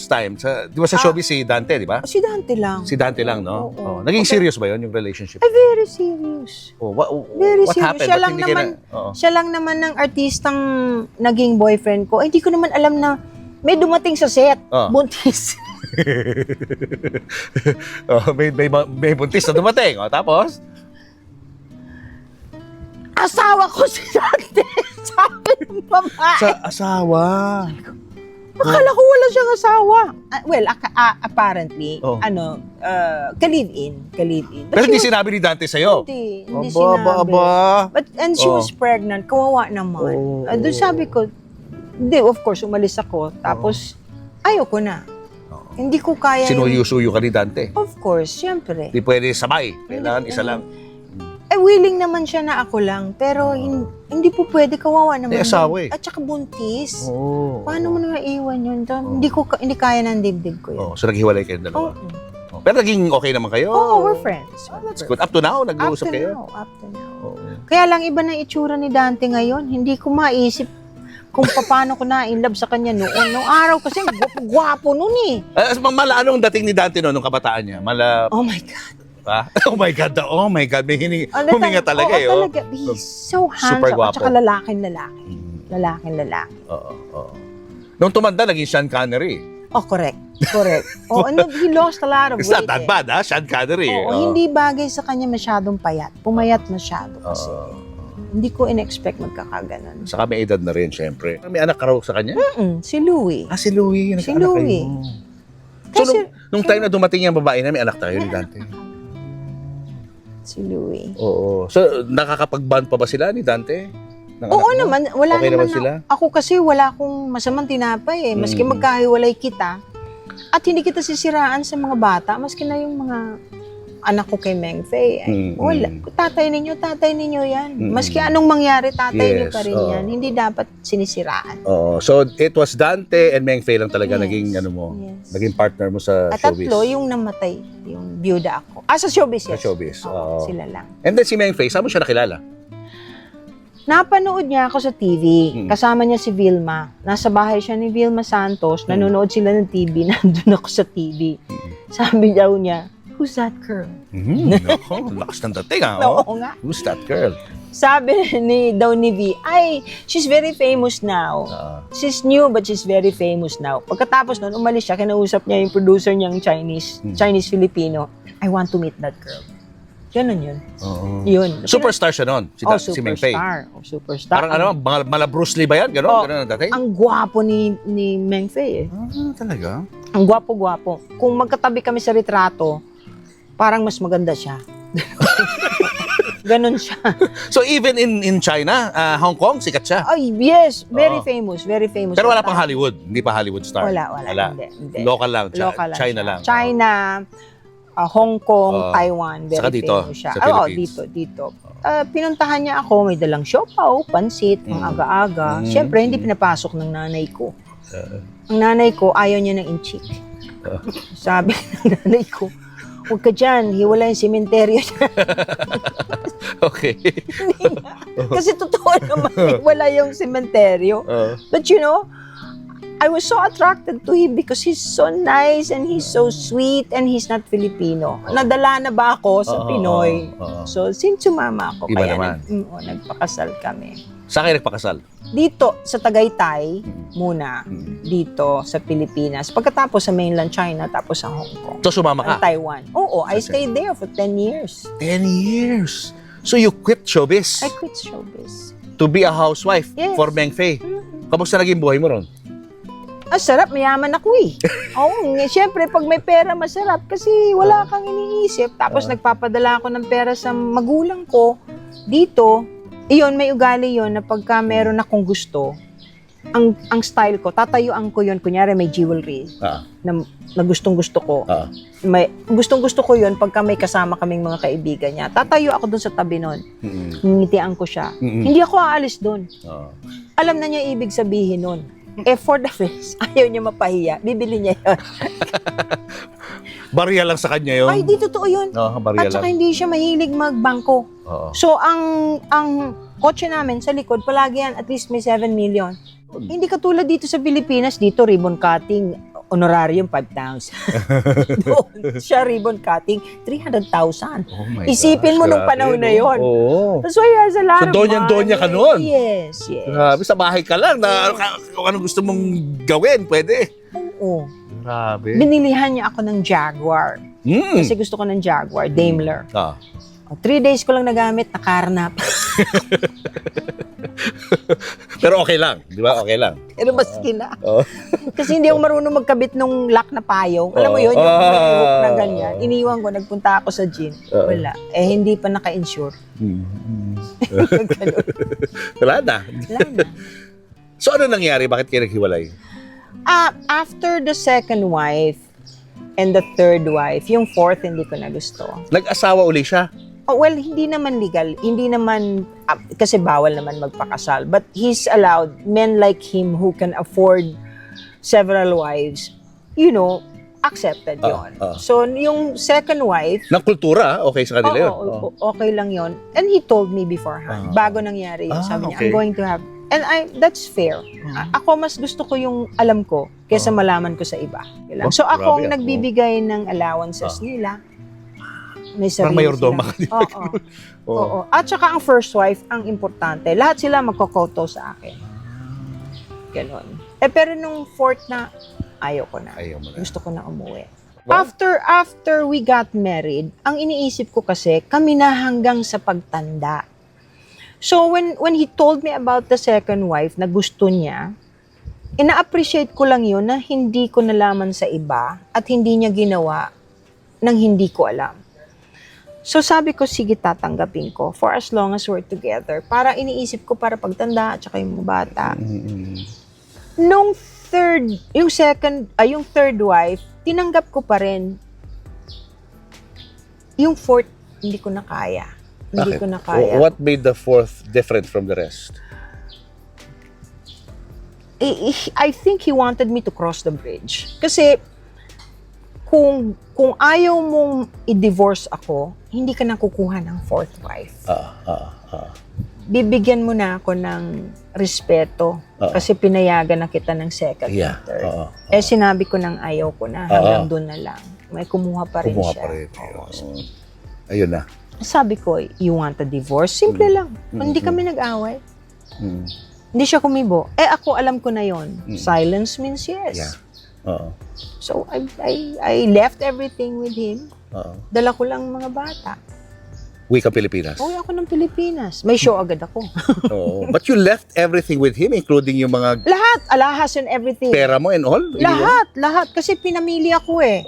time? Di ba sa showbiz si Dante, di ba? Si Dante lang. Si Dante lang, no? Oo. Naging serious ba yun, yung relationship? Very serious. Very Very what serious. happened? Siya lang naman ng artistang naging boyfriend ko. Hindi ko naman alam na may dumating sa set. Buntis. May buntis na dumating. Tapos? Asawa ko si Dante. Sabi ng babae. Sa asawa. Akala ko wala siyang asawa. Apparently, ka-live-in. Pero hindi sinabi ni Dante sa'yo? Hindi sinabi. And she was pregnant. Kawawa naman. Doon sabi ko, hindi, of course, umalis ako. Tapos, ayoko na. Hindi ko kaya. Sinuyo-suyo ka ni Dante? Of course, syempre. Hindi pwede sabay. Kailangan isa lang. Willing naman siya na ako lang. Pero hindi po pwede, kawawa naman. Asawa eh. At saka buntis. Paano mo na maiwan yun? Hindi kaya ng dibdib ko yun. So naghiwalay kayo dalawa? Pero naging okay naman kayo? We're friends. That's good. Up to now, nag-uusap kayo? Up to now. Kaya lang iba na itsura ni Dante ngayon. Hindi ko maisip kung paano ko na-inlove sa kanya noon. Nung araw kasi, gwapo nun eh. Anong dating ni Dante noon, nung kabataan niya? Oh my God. Oh my God. May huminga talaga eh. Talaga. He's so handsome. Super gwapo. At saka lalaking-lalaki. Lalaking-lalaki. Nung tumanda, naging Sean Connery. Correct. He lost a lot of weight. It's not that bad, Sean Connery. Hindi bagay sa kanya masyadong payat. Pumayat masyado kasi. Hindi ko in-expect magkakaganon. Saka may edad na rin, syempre. May anak ka raw sa kanya? Si Louie. Si Louie. Si Louie. So, nung time na dumating yung babae na, may anak tayo ni Dante? Si Louie. Oo. So, nakakapag-bond pa ba sila ni Dante? Oo naman. Wala okay naman sila? Ako kasi wala akong masamang tinapay eh. Maski magkahiwalay kita. At hindi kita sisiraan sa mga bata. Maski na yung mga anak ko kay Meng Fei. Wala. Tatay ninyo yan. Maski anong mangyari, tatay niyo pa rin yan. Hindi dapat sinisiraan. So, it was Dante and Meng Fei lang talaga naging naging partner mo sa At showbiz. tatlo, yung namatay, yung byuda ako. Sa showbiz, yes. Sa showbiz. Sila lang. And then si Meng Fei, saan mo siya nakilala? Napanood niya ako sa TV. Kasama niya si Vilma. Nasa bahay siya ni Vilma Santos. Nanonood sila ng TV. Nandun ako sa TV. Sabi daw niya, who's that girl? Nako, lakas ng dating Oo nga. Who's that girl? Sabi daw ni V, she's very famous now. She's new but she's very famous now. Pagkatapos nun, umalis siya, kinausap niya yung producer niyang Chinese-Filipino. I want to meet that girl. Ganun yun. Yun. Superstar siya noon, si Meng Fei. Superstar. Parang mala Bruce Lee ba yan? Ganon ang dating? Ang gwapo ni Meng Fei eh. Talaga? Ang gwapo-gwapo. Kung magkatabi kami sa retrato, parang mas maganda siya. Ganon siya. So even in China, Hong Kong, sikat siya? Yes. Very famous. Very famous. Pero wala pang Hollywood? Hindi pa Hollywood star? Wala. Hindi. Local lang. China lang. China, Hong Kong, Taiwan. Very saka dito, famous siya. sa Philippines. Dito. Pinuntahan niya ako. May dalang siopaw, pansit, ang aga-aga. Siyempre, hindi pinapasok ng nanay ko. Ang nanay ko, ayaw niya ng inchik. Sabi ng nanay ko, huwag ka dyan, hiwala yung sementeryo niya. Okay. Kasi totoo naman, wala yung sementeryo. But you know, I was so attracted to him because he's so nice and he's so sweet and he's not Filipino. Nadala na ba ako sa Pinoy? So, since sumama ako, Iba kaya naman. nagpakasal kami. Saan kayo nagpakasal? Dito, sa Tagaytay, muna. Dito, sa Pilipinas. Pagkatapos sa mainland China, tapos sa Hong Kong. So, sumama Ang ka? Taiwan. Oo, I stayed there for 10 years. 10 years. So, you quit showbiz I quit showbiz. to be a housewife Yes. for Meng Fei. Kamusta naging buhay mo ron? Sarap, mayaman ako eh. Oo, siyempre, pag may pera, masarap kasi wala kang iniisip. Tapos nagpapadala ako ng pera sa magulang ko. Dito, iyon, may ugali yon na pagka meron akong gusto, ang style ko, tatayuan ko yon. Kunyari, may jewelry na gustong-gusto ko. Gustong-gusto ko yon pagka may kasama kaming mga kaibigan niya. Tatayo ako dun sa tabi nun. Ngitian ko siya. Hindi ako aalis dun. Alam na niya ibig sabihin nun. For the face, ayaw niya mapahiya. Bibili niya yun. Barya lang sa kanya yun? Ay, di totoo yun. Barya At saka lang. hindi siya mahilig magbangko. So, ang kotse namin sa likod, palagi yan, at least may 7 million. Hindi katulad dito sa Pilipinas, dito ribbon cutting, honorarium 5,000. Doon siya ribbon cutting, 300,000. Oh my Isipin gosh, mo nung grabe, panahon na no? yun. Oo. So, he has a lot So, of donya-donya ka money. nun? Yes. Grabe, sa bahay ka lang na kung anong gusto mong gawin, pwede. Oo. Grabe. Binilihan niya ako ng Jaguar. Kasi gusto ko ng Jaguar, Daimler. 3 days ko lang nagamit, nakarnap. Pero okay lang, di ba? Okay lang. Pero maski na. Oh. Kasi hindi ako marunong magkabit nung lock na payong. Alam mo yun, yung may hook na ganyan. Iniwan ko, nagpunta ako sa gym. Wala. Hindi pa naka-insure. Ganun. Wala na. Wala na. So ano nangyari? Bakit kayo naghiwalay? After the second wife and the third wife, yung fourth hindi ko na gusto. Nag-asawa uli siya? Well, hindi naman legal. Hindi naman, kasi bawal naman magpakasal. But he's allowed, men like him who can afford several wives, accepted yon. So, yung second wife, Ng kultura, okay sa kanila yun? okay lang yon. And he told me beforehand, bago nangyari yun, sabi niya, okay. I'm going to have, and that's fair. Ako mas gusto ko yung alam ko, kesa malaman ko sa iba. So, ako ang nagbibigay ng allowances nila. May Parang mayordoma ka. Oo. At saka ang first wife, ang importante. Lahat sila magkokoto sa akin. Ganon. Pero nung fourth na, ayaw ko na. Gusto ko na umuwi. Well, After we got married, ang iniisip ko kasi, kami na hanggang sa pagtanda. So when he told me about the second wife na gusto niya, ina-appreciate ko lang yun na hindi ko nalaman sa iba at hindi niya ginawa nang hindi ko alam. So sabi ko, sige, tatanggapin ko for as long as we're together. Para iniisip ko para pagtanda at saka yung mga bata. Nung yung third wife, tinanggap ko pa rin. Yung fourth, hindi ko na kaya. Hindi ko na kaya. What made the fourth different from the rest? I think he wanted me to cross the bridge. Kasi kung ayaw mong i-divorce ako, hindi ka na kukuha ng fourth wife. Bibigyan mo na ako ng respeto kasi pinayagan na kita ng second and third. Sinabi ko nang ayaw ko na, hanggang doon na lang. May kumuha pa rin siya. Ayun na. Sabi ko, you want a divorce? Simple lang. Hindi kami nag-away. Hindi siya kumibo. Ako, alam ko na yon. Silence means yes. So, I left everything with him. Dala ko lang mga bata. Uwi ka Pilipinas? Uwi ako ng Pilipinas. May show agad ako. But you left everything with him, including yung mga Lahat, alahas and everything. pera mo and all? Lahat. Kasi pinamili ako eh.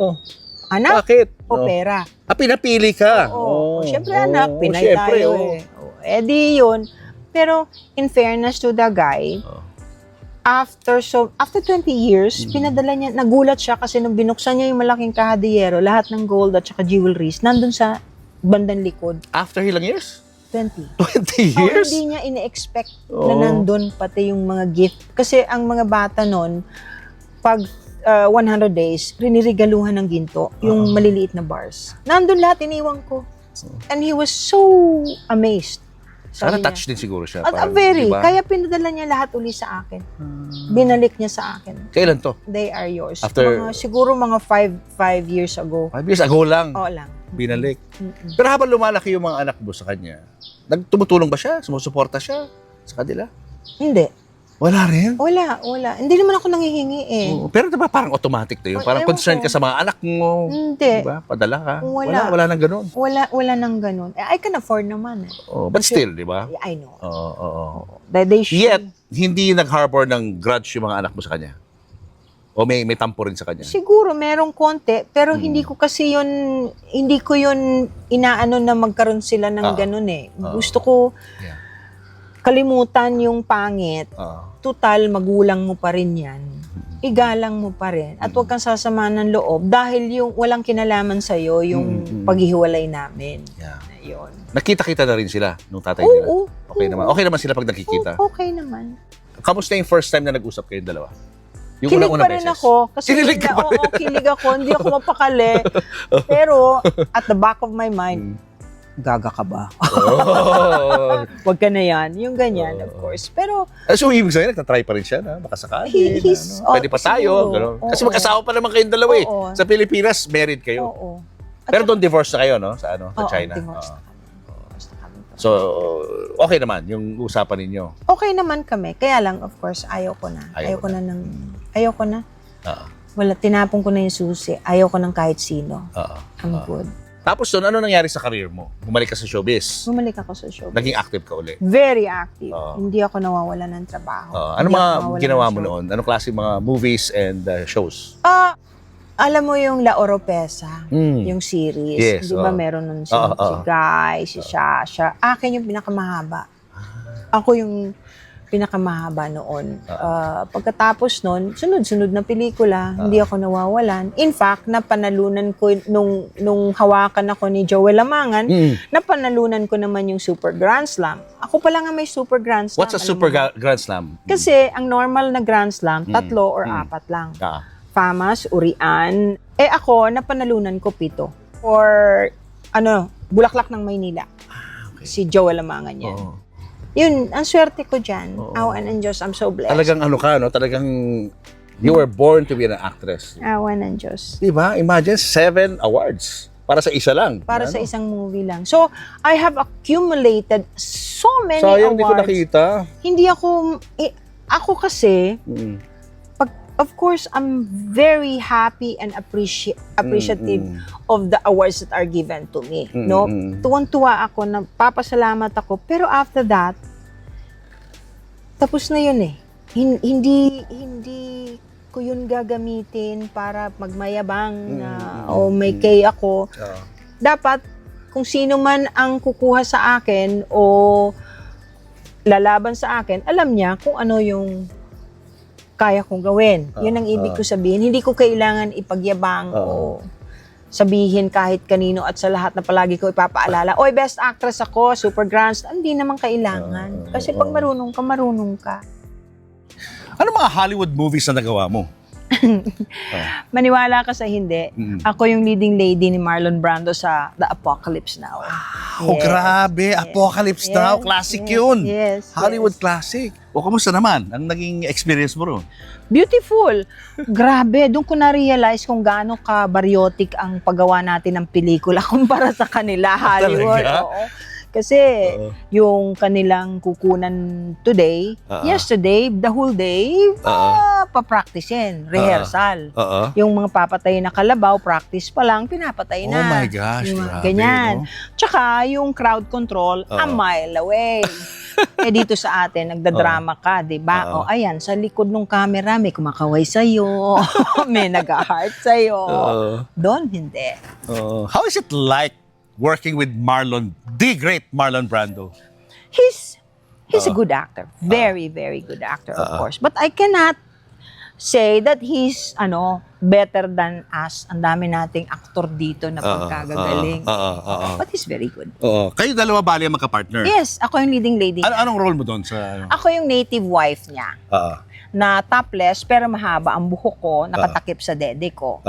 Anak Bakit? o pera. Pinapili ka? Siyempre anak, Pinay tayo eh. Di yun. Pero in fairness to the guy, after 20 years, pinadala niya, nagulat siya kasi nung binuksan niya yung malaking kahadiyero, lahat ng gold at saka jewelries, nandun sa bandang likod. After ilang years? 20. 20 years? Hindi niya ine-expect na nandun pati yung mga gift. Kasi ang mga bata nun, pag 100 days, rinirigaluhan ng ginto, yung maliliit na bars. Nandun lahat, iniwan ko. And he was so amazed. Sana Sabi niya. touch din siguro siya. At Parang, very. di ba? Kaya pinadala niya lahat uli sa akin. Binalik niya sa akin. Kailan to? They are yours. After- Siguro mga 5 years ago. 5 years ago lang. Oo lang. Binalik. Mm-mm. Pero habang lumalaki yung mga anak mo sa kanya, tumutulong ba siya? Sumusuporta siya sa kanila? Hindi. Wala rin. Wala. Hindi naman ako nanghihingi eh. Oo. Pero diba parang automatic to yun? Parang Ewan concern ko. ka sa mga anak mo. Hindi. Diba? Padala ka. Wala. Wala nang ganun. Wala nang ganun. I can afford naman eh. Oh, but still, di ba? I know. Oo. They should. Yet, hindi nag-harbor ng grudge yung mga anak mo sa kanya? O may tampo rin sa kanya? Siguro merong konti, pero Hmm. hindi ko yun inaano na magkaroon sila ng ganun eh. Gusto ko Yeah. kalimutan yung pangit. Oo. Total, magulang mo pa rin yan. Igalang mo pa rin. At huwag kang sasama ng loob dahil yung walang kinalaman sa'yo, yung paghihiwalay namin. Yeah. Ayun. Nakita-kita na rin sila nung tatay nila? Oo. Okay naman. Okay naman sila pag nakikita? Okay naman. Kamusta yung first time na nag-usap kayong dalawa? Yung Kilig unang-unang pa rin beses? ako. Kasi Kinilig ka pa rin? Oo, kilig ako. Hindi ako mapakali. Pero, at the back of my mind, gaga ka ba? Oh. Wag ka na yan. Yung ganyan, of course. Pero, So, ibig sabihin, nagtatry pa rin siya na makasakali. He's- Pwede pa tayo. siguro. Gano'n. Kasi Oo. mag-asawa pa naman kayong dalawa eh. Oo. Sa Pilipinas, married kayo. oo. Pero doon divorce na kayo, no? Sa Oo, China. divorce Oo. na kami. Divorce na kami. So, okay naman yung usapan ninyo. Okay naman kami. Kaya lang, of course, ayaw ko na. Ayaw Ayaw ko na. Oo. Wala, tinapon ko na yung susi. Ayaw ko ng kahit sino. Oo. I'm good. Tapos doon, ano nangyari sa career mo? Bumalik ka sa showbiz. Bumalik ako sa show. Naging active ka uli. Very active. Oo. Hindi ako nawawala ng trabaho. Ano Hindi mga ako nawawala ginawa ng mo show. noon? Anong klase mga movies and shows? Alam mo yung La Oropesa, Mm. yung series. Yes, Di ba oo. meron nun si, Oo, si oo. Guy, si Shasha. Akin yung pinakamahaba. Ako yung pinakamahaba noon. Pagkatapos nun, sunod-sunod na pelikula, hindi ako nawawalan. In fact, napanalunan ko nung hawakan ako ni Joel Amangan, napanalunan ko naman yung Super Grand Slam. Ako pala nga may Super Grand Slam. What's a alam super mo. grand slam? Kasi ang normal na Grand Slam, 3 or 4 lang. Famas, Urian. Ako, napanalunan ko 7. For, Bulaklak ng Maynila. Okay. Si Joel Amangan yan. Oo. Yun, ang swerte ko dyan. Oo. Awan ng Diyos, I'm so blessed. Talagang ano ka, no? Talagang you were born to be an actress. Awan ng Diyos. Diba? Imagine 7 awards para sa isa lang. Para sa isang movie lang. So, I have accumulated so many Sayang, di ko awards. nakita. Hindi ako, ako kasi, of course, I'm very happy and appreciative of the awards that are given to me. No? Tuwang-tuwa ako, papasalamat ako. Pero after that, tapos na yun eh. Hindi ko yun gagamitin para magmayabang na may kay ako. Dapat, kung sino man ang kukuha sa akin o lalaban sa akin, alam niya kung ano yung kaya kong gawin. Yun ang ibig ko sabihin. Hindi ko kailangan ipagyabang o sabihin kahit kanino at sa lahat na palagi ko ipapaalala, oy, best actress ako, super grand. Hindi naman kailangan. Kasi pag marunong ka. Ano mga Hollywood movies na nagawa mo? Maniwala ka sa hindi. Ako yung leading lady ni Marlon Brando sa The Apocalypse Now. Oh, grabe. Apocalypse Now. Classic yun. Yes. Hollywood classic. O, kamusta naman? Ang naging experience mo ron? Beautiful. Grabe, doon ko na-realize kung gaano ka baryotic ang paggawa natin ng pelikula kumpara sa kanila, Hollywood. Talaga? Oo. Kasi yung kanilang kukunan today, yesterday, the whole day, papracticein, rehearsal. Yung mga papatay na kalabaw, practice pa lang, pinapatay na. Oh my gosh, Yung mga grabe, ganyan. no? Tsaka yung crowd control, a mile away. Dito sa atin, nagdadrama ka, di ba? O, ayan, sa likod ng camera, may kumakaway sa'yo, may nag-heart sa'yo. Doon, hindi. How is it like working with Marlon, the great Marlon Brando? He's a good actor. Very, very good actor, of course. But I cannot say that he's, better than us. Ang dami nating aktor dito na pagkagagaling. But he's very good. Kayo dalawa bali ang magka-partner? Yes, ako yung leading lady. Anong role mo doon sa... Ako yung native wife niya. na topless pero mahaba ang buhok ko, nakatakip sa dede ko.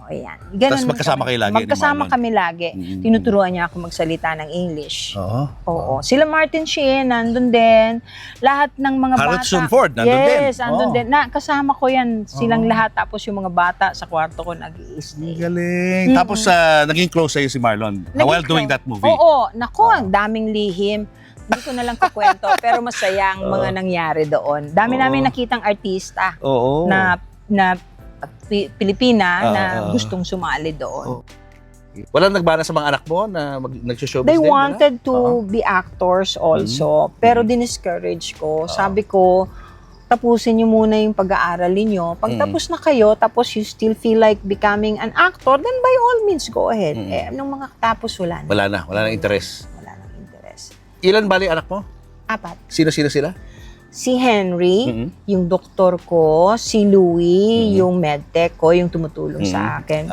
Ayan. Ganun Tapos magkasama kayo lagi ni Magkasama Marlon? kami lagi. Tinuturuan niya ako magsalita ng English. Oo. Sila Martin Sheen, nandun din. Lahat ng mga Harrison bata. Ford, nandun din. Yes, nandun din. Kasama ko yan. Silang lahat. Tapos yung mga bata sa kwarto ko nag-i-stay. Galing. Tapos naging close sa'yo si Marlon while doing that movie. Oo. Naku, ang daming lihim. Hindi ko na lang kukwento, pero masaya ang mga nangyari doon. Dami namin nakitang artista na Pilipina na gustong sumali doon. Walang nagbana sa mga anak mo na nag-showbiz They din? wanted to be actors also, pero diniscourage ko. Sabi ko, tapusin niyo muna yung pag-aaral niyo. Pag tapos na kayo, tapos you still feel like becoming an actor, then by all means, go ahead. Nung mga tapos, wala na. Wala nang interes. Wala nang interes. Ilan bali anak mo? 4. Sino sila? Si Henry, yung doktor ko, si Louie, yung medtech ko, yung tumutulong sa akin.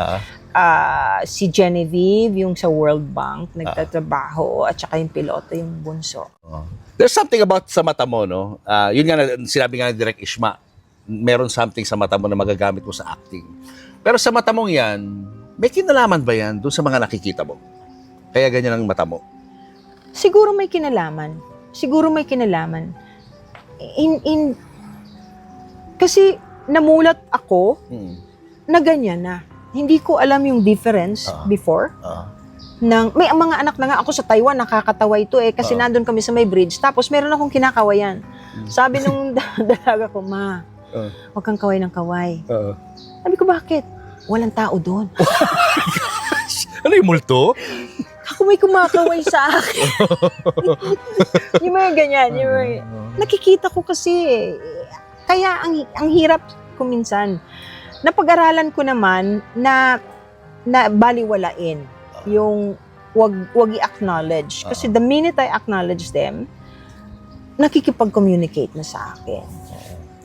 Si Genevieve, yung sa World Bank, nagtatrabaho, at saka yung piloto, yung bunso. There's something about sa mata mo, no? Yun nga, sinabi nga ni Direk Ishma, meron something sa mata mo na magagamit mo sa acting. Pero sa mata mong yan, may kinalaman ba yan doon sa mga nakikita mo? Kaya ganyan ang mata mo? Siguro may kinalaman. Kasi namulat ako na ganyan na. Hindi ko alam yung difference before. May mga anak na nga ako sa Taiwan, nakakatawa ito kasi nandun kami sa may bridge. Tapos meron akong kinakawayan. Sabi nung dalaga ko, Ma, huwag kang kaway ng kaway. Sabi ko, bakit? Walang tao doon. Ano yung multo? Ako may kumakaway sa akin. Yung mga ganyan. Nakikita ko kasi. Kaya ang hirap ko minsan. Napag-aralan ko naman na baliwalain yung wag i-acknowledge. Kasi the minute I acknowledge them, nakikipag-communicate na sa akin.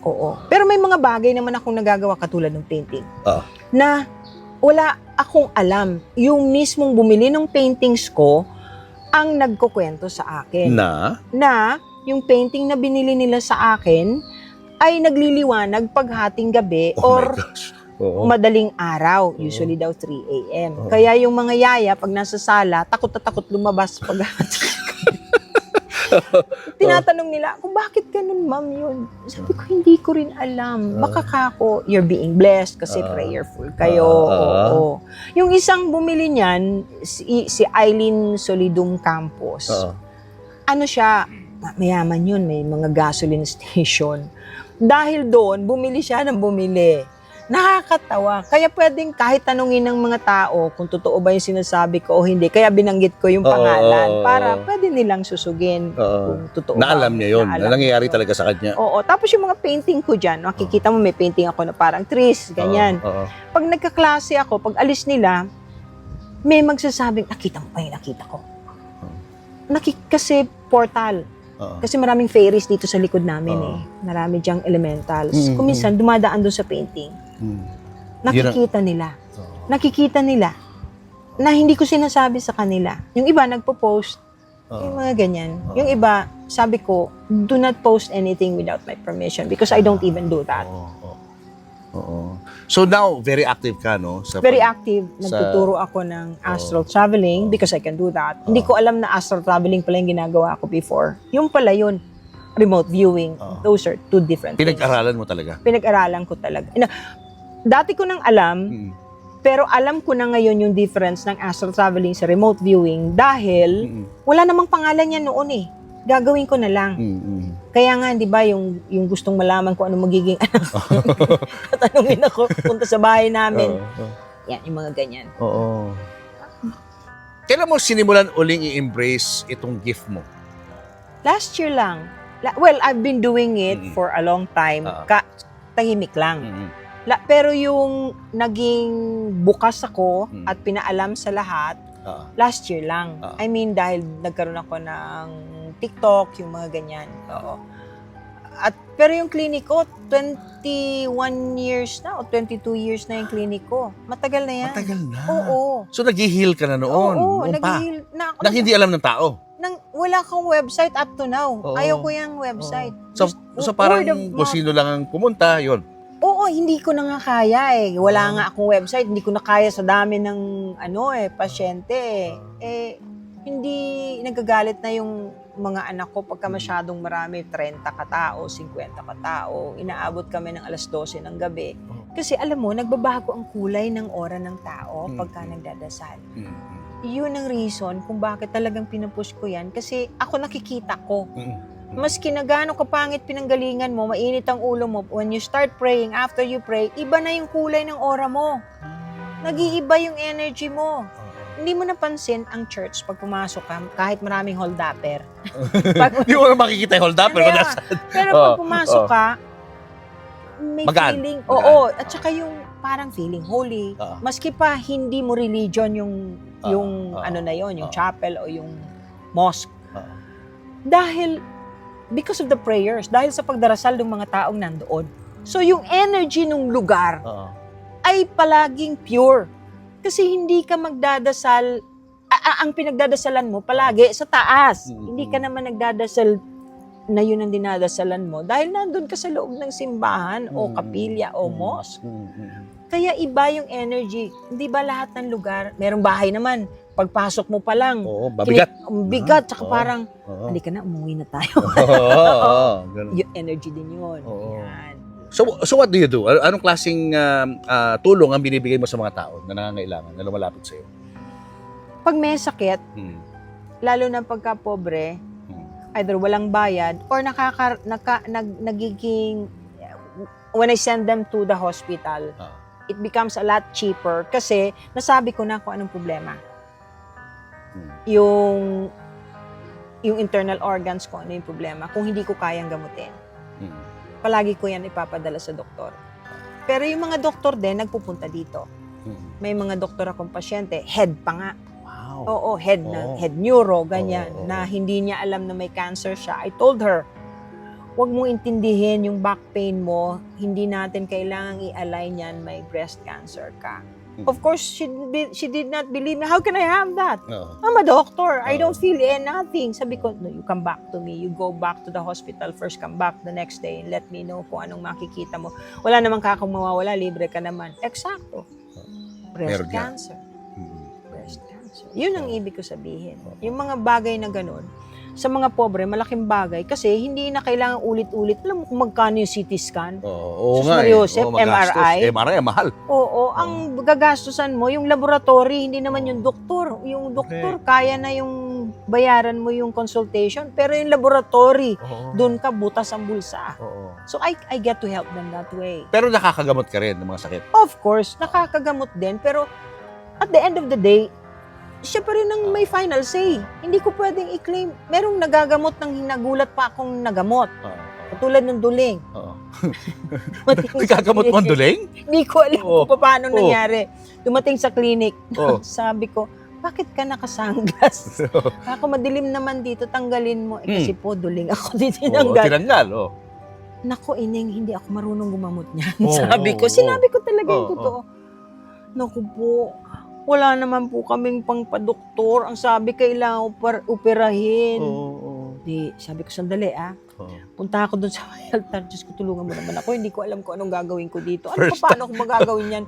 Oo. Pero may mga bagay naman akong nagagawa katulad ng painting. Na wala akong alam. Yung mismong bumili ng paintings ko ang nagkukwento sa akin. Na yung painting na binili nila sa akin ay nagliliwanag paghating gabi or madaling araw, usually daw 3 a.m. Kaya yung mga yaya, pag nasa sala, takot na takot lumabas paghating gabi. Tinatanong nila, kung bakit ganun, ma'am, yun? Sabi ko, hindi ko rin alam. Baka kako, you're being blessed kasi prayerful kayo. Oo. Yung isang bumili niyan, si Eileen Solidum Campos. Ano siya, mayaman yun, may mga gasoline station. Dahil doon, bumili siya ng bumili. Nakakatawa. Kaya pwedeng kahit tanungin ng mga tao kung totoo ba yung sinasabi ko o hindi. Kaya binanggit ko yung pangalan para pwede nilang susugin kung totoo ba. Naalam niya yun. Na nangyayari talaga sa kanya. Oo. Tapos yung mga painting ko dyan, makikita mo may painting ako na parang trees, ganyan. Pag nagkaklase ako, pag alis nila, may magsasabing, nakita mo pa yung nakita ko. Kasi portal. Kasi maraming fairies dito sa likod namin Marami diyang elementals. Kung minsan, dumadaan doon sa painting. Nakikita nila na hindi ko sinasabi sa kanila. Yung iba nagpo-post, yung mga ganyan. Yung iba, sabi ko, do not post anything without my permission because I don't even do that. So now, very active ka, no? Very active. Nagtuturo ako ng astral traveling because I can do that. Hindi ko alam na astral traveling pala yung ginagawa ko before. Yung pala yun, remote viewing. Those are two different things. Pinag-aralan mo talaga? Pinag-aralan ko talaga. Dati ko nang alam, pero alam ko na ngayon yung difference ng astral traveling sa remote viewing dahil wala namang pangalan yan noon Gagawin ko na lang. Kaya nga, di ba, yung gustong malaman kung ano magiging tatanungin ako, punta sa bahay namin. Yan, yung mga ganyan. Kailan mo sinimulan uling i-embrace itong gift mo? Last year lang. Well, I've been doing it for a long time. Tahimik lang. Pero yung naging bukas ako at pinaalam sa lahat, last year lang. I mean, dahil nagkaroon ako ng TikTok, yung mga ganyan. Pero yung clinic ko, 21 years na o 22 years na yung clinic ko. Matagal na yan. Matagal na? Oo. So, nag-heal ka na noon? Oo, nag-heal na ako. Nang hindi alam ng tao? wala kang website up to now. Oo. Ayaw ko yung website. So parang Word of kung mouth. sino lang ang pumunta, yun. Oo, hindi ko na nga kaya eh. Wala nga akong website. Hindi ko na kaya sa dami ng pasyente eh. Hindi nagagalit na yung mga anak ko pagka masyadong marami, 30 katao, 50 katao, inaabot kami ng alas 12 ng gabi. Kasi alam mo, nagbabago ang kulay ng oras ng tao pagka nagdadasal. Yun ang reason kung bakit talagang pinupush ko yan. Kasi ako nakikita ko. Maski na gaano kapangit pinanggalingan mo, mainit ang ulo mo, when you start praying, after you pray, iba na yung kulay ng aura mo. Nag-iiba yung energy mo. Hindi mo napansin ang church pag pumasok ka, kahit maraming hold-upper. Hindi mo na makikita yung hold up, pero Hindi, nasa... Pero pag pumasok ka, may Magaan. feeling, Magaan. oo, at saka yung parang feeling holy. Oo. Maski pa hindi mo religion yung ano na yon, yung chapel o yung mosque. Dahil, because of the prayers, dahil sa pagdarasal ng mga taong nandoon. So yung energy ng lugar ay palaging pure. Kasi hindi ka magdadasal, ang pinagdadasalan mo palagi sa taas. Hindi ka naman nagdadasal na yun ang dinadasalan mo dahil nandun ka sa loob ng simbahan o kapilya o mosque. Kaya iba yung energy. Hindi ba lahat ng lugar, merong bahay naman, pagpasok mo pa lang, Oo, mabigat. bigat, tsaka Oo. parang, Oo. halika na, umuwi na tayo. Ganun. Yung energy din yun. Oo. Yan. So what do you do? Anong klaseng tulong ang binibigay mo sa mga tao na nangangailangan, na lumalapit sa iyo? Pag may sakit, lalo na pagka pobre, either walang bayad or nagiging, when I send them to the hospital, it becomes a lot cheaper kasi nasabi ko na kung anong problema. Yung internal organs ko, ano yung problema, kung hindi ko kayang gamutin. Palagi ko yan ipapadala sa doktor. Pero yung mga doktor din, nagpupunta dito. May mga doktor akong pasyente, head pa nga. Wow. Oo, head na, head neuro, ganyan, Oo. na hindi niya alam na may cancer siya. I told her, huwag mong intindihin yung back pain mo, hindi natin kailangang i-align yan, may breast cancer ka. Of course, she did not believe me. How can I have that? I'm a doctor. I don't feel nothing. Sabi ko, no, you come back to me. You go back to the hospital first, come back the next day and let me know kung anong makikita mo. Wala namang kakang mawawala, libre ka naman. Eksakto. Breast Meron yan. cancer. Breast cancer. Yun ang ibig ko sabihin. Yung mga bagay na ganun, sa mga pobre, malaking bagay kasi hindi na kailangan ulit-ulit. Alam mo kung magkano yung CT scan? Oo Sus nga Maria Joseph, magastos. MRI. MRI, mahal. Oo, ang gagastusan mo, yung laboratory, hindi naman yung doktor. Yung doktor, kaya na yung bayaran mo yung consultation, pero yung laboratory, doon ka butas ang bulsa. So I get to help them that way. Pero nakakagamot ka rin ng mga sakit. Of course, nakakagamot din, pero at the end of the day, siya pa rin ang may final say. Hindi ko pwedeng i-claim. Merong nagagamot ng nagulat pa akong nagamot. Katulad ng duling. Nagagamot mo ang duling? Hindi ko alam kung paano nangyari. Dumating sa clinic. Sabi ko, bakit ka nakasanglas? Ako madilim naman dito, tanggalin mo. Kasi po, duling ako dito tinanggal. Tinanggal, Naku, Ining, hindi ako marunong gumamot niyan. Sabi ko, sinabi ko talaga yung totoo. Naku po, wala naman po kaming pangpadoktor. Ang sabi, kailangan operahin. Di, sabi ko, sandali punta ako doon sa altar. Diyos ko, tulungan mo naman ako. Hindi ko alam kung anong gagawin ko dito. Ano pa, paano ko magagawin yan?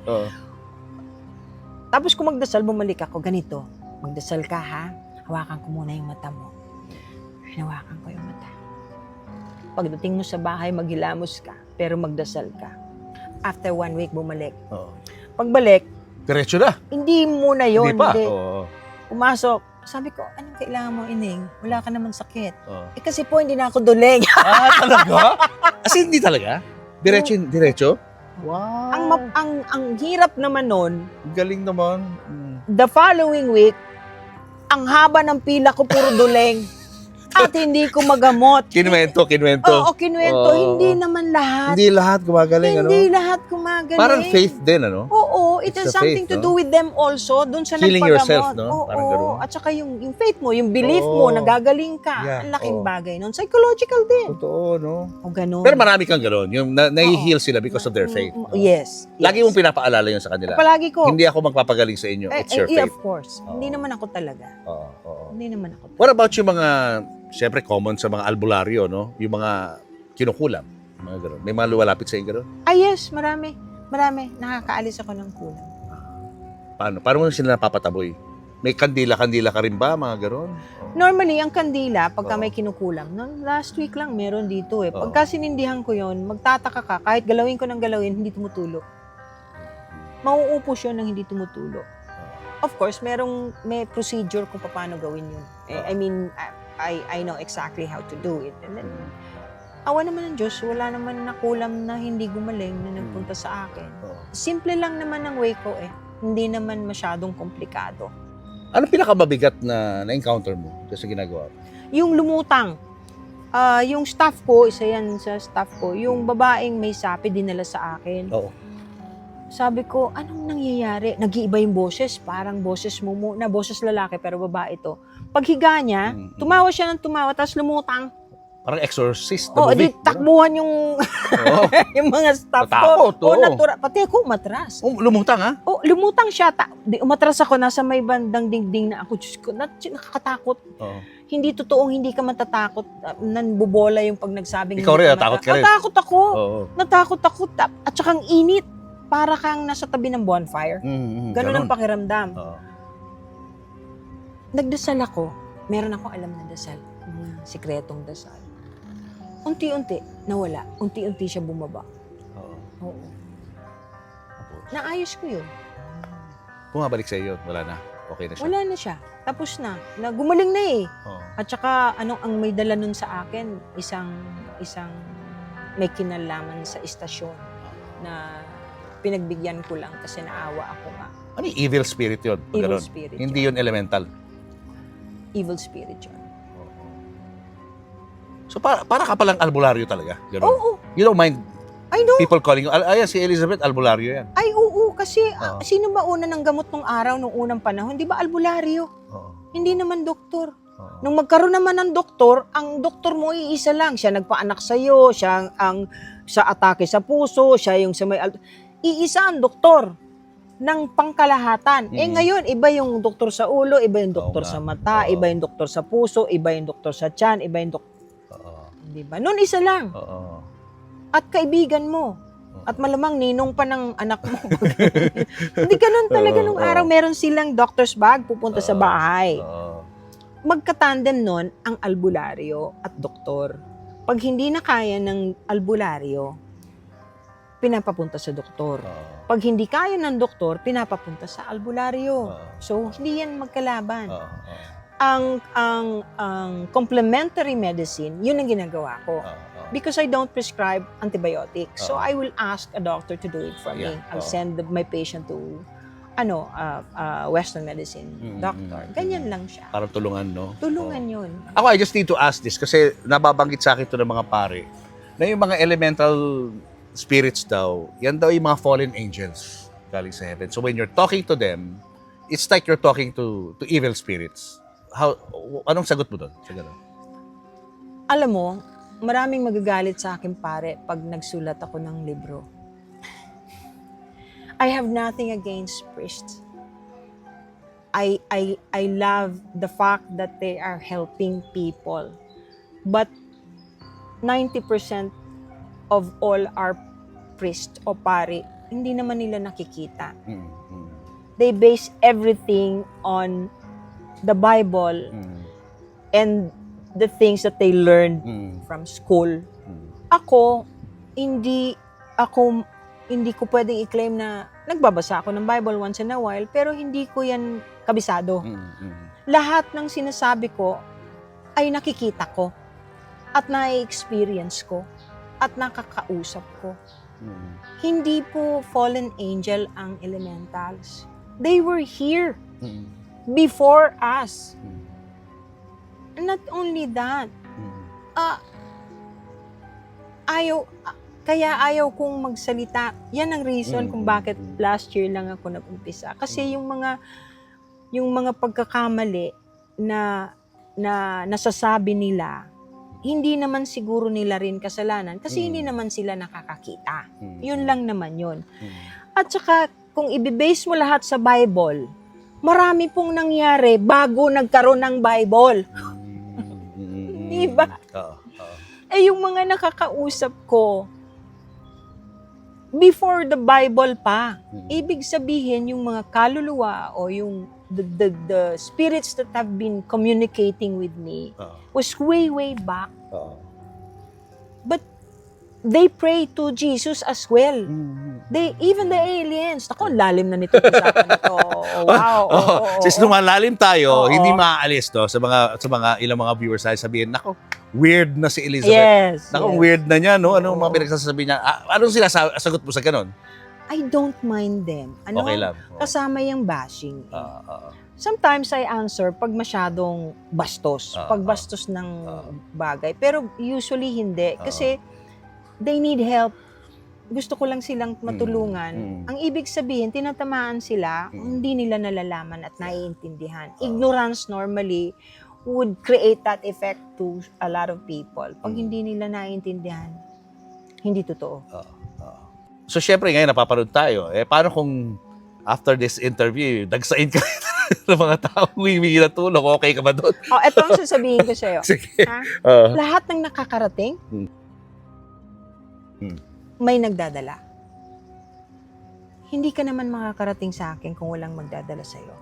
Tapos kung magdasal, bumalik ako. Ganito, magdasal ka ha. Hawakan ko muna yung mata mo. Hinawakan ko yung mata. Pagdating mo sa bahay, maghilamos ka. Pero magdasal ka. After 1 week, bumalik. Pagbalik, diretso na. hindi muna yun. Hindi pa. Hindi. Pumasok. Sabi ko, anong kailangan mo, Ining? Wala ka naman sakit. Kasi po, hindi na ako duling. Talaga? As in, hindi talaga? Diretso? Wow. Ang hirap naman nun, Galing naman. the following week, ang haba ng pila ko puro duling. At hindi ko magamot. Kinwento. Oo, kinuwento. Hindi naman lahat. Hindi lahat gumagaling, Hindi lahat gumagaling. Parang faith din, ano? Oo. Oo, it It's has the something faith, to no? do with them also. Doon sa Healing nagpagamot. yourself, no? Oo, Parang ganun. at saka yung faith mo, yung belief Oo. mo, nagagaling ka. Yeah, Ang laking oo. bagay nun. Psychological din. Totoo, no? O ganun. Pero marami kang gano'n, yung nahi-heal sila because of their faith. no? Yes. Lagi mong pinapaalala yun sa kanila. Palagi ko. Hindi ako magpapagaling sa inyo, it's your Yeah, faith. of course. Oo. Hindi naman ako talaga. Oo, oo. Hindi naman ako talaga. What about yung mga, syempre common sa mga albularyo, no? Yung mga kinukulam, mga gano'n. May mga lumalapit sa inyo gano'n? Yes, marami. Marami. Nakakaalis ako ng kulang. Paano mo sila napapataboy? May kandila-kandila ka rin ba, mga gano'n? Normally, ang kandila, pagka Oo. may kinukulam, noon last week lang meron dito eh. Oo. Pagka sinindihan ko yon, magtataka ka, kahit galawin ko ng galawin, hindi tumutulo. Mauupos yun ng hindi tumutulo. Of course, may procedure kung paano gawin yun. I mean, I know exactly how to do it. And then, awa naman ng Diyos, wala naman nakulam na hindi gumaling na nagpunta sa akin. Simple lang naman ang way ko eh. Hindi naman masyadong komplikado. Anong pinakamabigat na na-encounter mo sa ginagawa mo? Yung lumutang. Yung staff ko, isa yan sa staff ko, yung babaeng may sapi dinala sa akin. Oo. Sabi ko, anong nangyayari? Nag-iiba yung boses, parang boses mo muna, boses lalaki pero babae to. Paghiga niya, tumawa siya ng tumawa, tapos lumutang. Parang exorcist na Oo, movie. di takbuhan yung, Oo. yung mga staff Natakot, ko. oo. Pati ako umatras. Lumutang, ha? Lumutang siya. Umatras ako, nasa may bandang dingding na ako. Diyos ko, nakakatakot. Oo. Hindi totoong hindi ka matatakot. Nanbubola yung pag nagsabing Ikaw hindi rin, ka natakot ka rin. Natakot ako. Oo. Natakot ako. At saka ang init. Para kang nasa tabi ng bonfire. Ganun ang pakiramdam. Oo. Nagdasal ako. Meron ako alam na dasal. Mga sikretong dasal. Unti-unti, nawala. Unti-unti siya bumaba. Oo. Oo. Naayos ko yun. Bumabalik sa iyo, wala na. Okay na siya. Wala na siya. Tapos na. Gumaling na eh. Oo. At saka, ang may dala nun sa akin, isang may kinalaman sa istasyon na pinagbigyan ko lang kasi naawa ako nga. Ano yung evil spirit yun? Evil Ganun. spirit. Hindi yun elemental. Evil spirit yun. So para ka palang albularyo talaga. Ganun. Oo. You don't mind I know. people calling you. Ayan, si Elizabeth, albularyo yan. Ay, oo. Kasi Oo. sino ba una ng gamot nung araw, nung unang panahon? Di ba albularyo? Oo. Hindi naman doktor. Oo. Nung magkaroon naman ng doktor, ang doktor mo iisa lang. Siya nagpaanak sa'yo, siya ang sa atake sa puso, siya yung sa may... Iisa ang doktor ng pangkalahatan. Ngayon, iba yung doktor sa ulo, iba yung doktor nga. sa mata, Oo. iba yung doktor sa puso, iba yung doktor sa tiyan, iba yung doktor... Oo. Di ba? Noon isa lang. Oo. At kaibigan mo. At malamang ninong pa ng anak mo. Hindi ganun talaga nung araw. Meron silang doctor's bag pupunta sa bahay. Oo. Magkatandem nun ang albularyo at doktor. Pag hindi na kaya ng albularyo, pinapapunta sa doktor. Oo. Pag hindi kaya ng doktor, pinapapunta sa albularyo. So, hindi yan magkalaban. Oo. Ang complementary medicine, yun ang ginagawa ko. Oo. Because I don't prescribe antibiotics. So, Oo. I will ask a doctor to do it for me. Yeah. I'll Oo. send my patient to Western medicine doctor. Ganyan lang siya. Parang tulungan, no? Tulungan yun. Ako, I just need to ask this kasi nababanggit sa akin ito ng mga pare na yung mga elemental spirits daw, yan daw yung mga fallen angels galing sa heaven. So when you're talking to them, it's like you're talking to evil spirits. Anong sagot mo doon? Sa ganun? Alam mo, maraming magagalit sa akin pare pag nagsulat ako ng libro. I have nothing against priests. I love the fact that they are helping people. But 90% of all our priests o pari, hindi naman nila nakikita. They base everything on the Bible and the things that they learned from school. Ako, hindi ko pwedeng i-claim na nagbabasa ako ng Bible once in a while, pero hindi ko yan kabisado. Lahat ng sinasabi ko ay nakikita ko at na-experience ko at nakakausap ko. Hindi po fallen angel ang elementals. They were here before us. Not only that, Kaya ayaw kong magsalita. Yan ang reason kung bakit last year lang ako nag-umpisa. Kasi yung mga pagkakamali na nasasabi nila, hindi naman siguro nila rin kasalanan kasi hindi naman sila nakakakita. Yun lang naman yun. At saka, kung ibibase mo lahat sa Bible, marami pong nangyari bago nagkaroon ng Bible. Diba? Eh, yung mga nakakausap ko, before the Bible pa, ibig sabihin yung mga kaluluwa o yung the spirits that have been communicating with me was way back. But they pray to Jesus as well. Even the aliens. Ako, lalim na nito usapan nito. Wow. Since lumalalim tayo, hindi maaalis sa mga ilang mga viewers ay sabihin, nako, weird na si Elizabeth. Yes. Nako, weird na niya, no? Anong mga pinagsasabi niya? Anong sinasagot mo sa ganun? I don't mind them. Okay lang. Kasama yung bashing. Sometimes I answer pag masyadong bastos. Pag bastos ng bagay. Pero usually hindi. Kasi they need help. Gusto ko lang silang matulungan. Ang ibig sabihin, tinatamaan sila, hindi nila nalalaman at naiintindihan. Ignorance normally would create that effect to a lot of people. Pag hindi nila naiintindihan, hindi totoo. So, syempre, ngayon napapanood tayo. Paano kung after this interview, nagsain ka ng mga taong humihingi ng tulong? Okay ka ba doon? Ito ang sasabihin ko sa'yo. Sige. Lahat ng nakakarating, may nagdadala. Hindi ka naman makakarating sa akin kung walang magdadala sa'yo.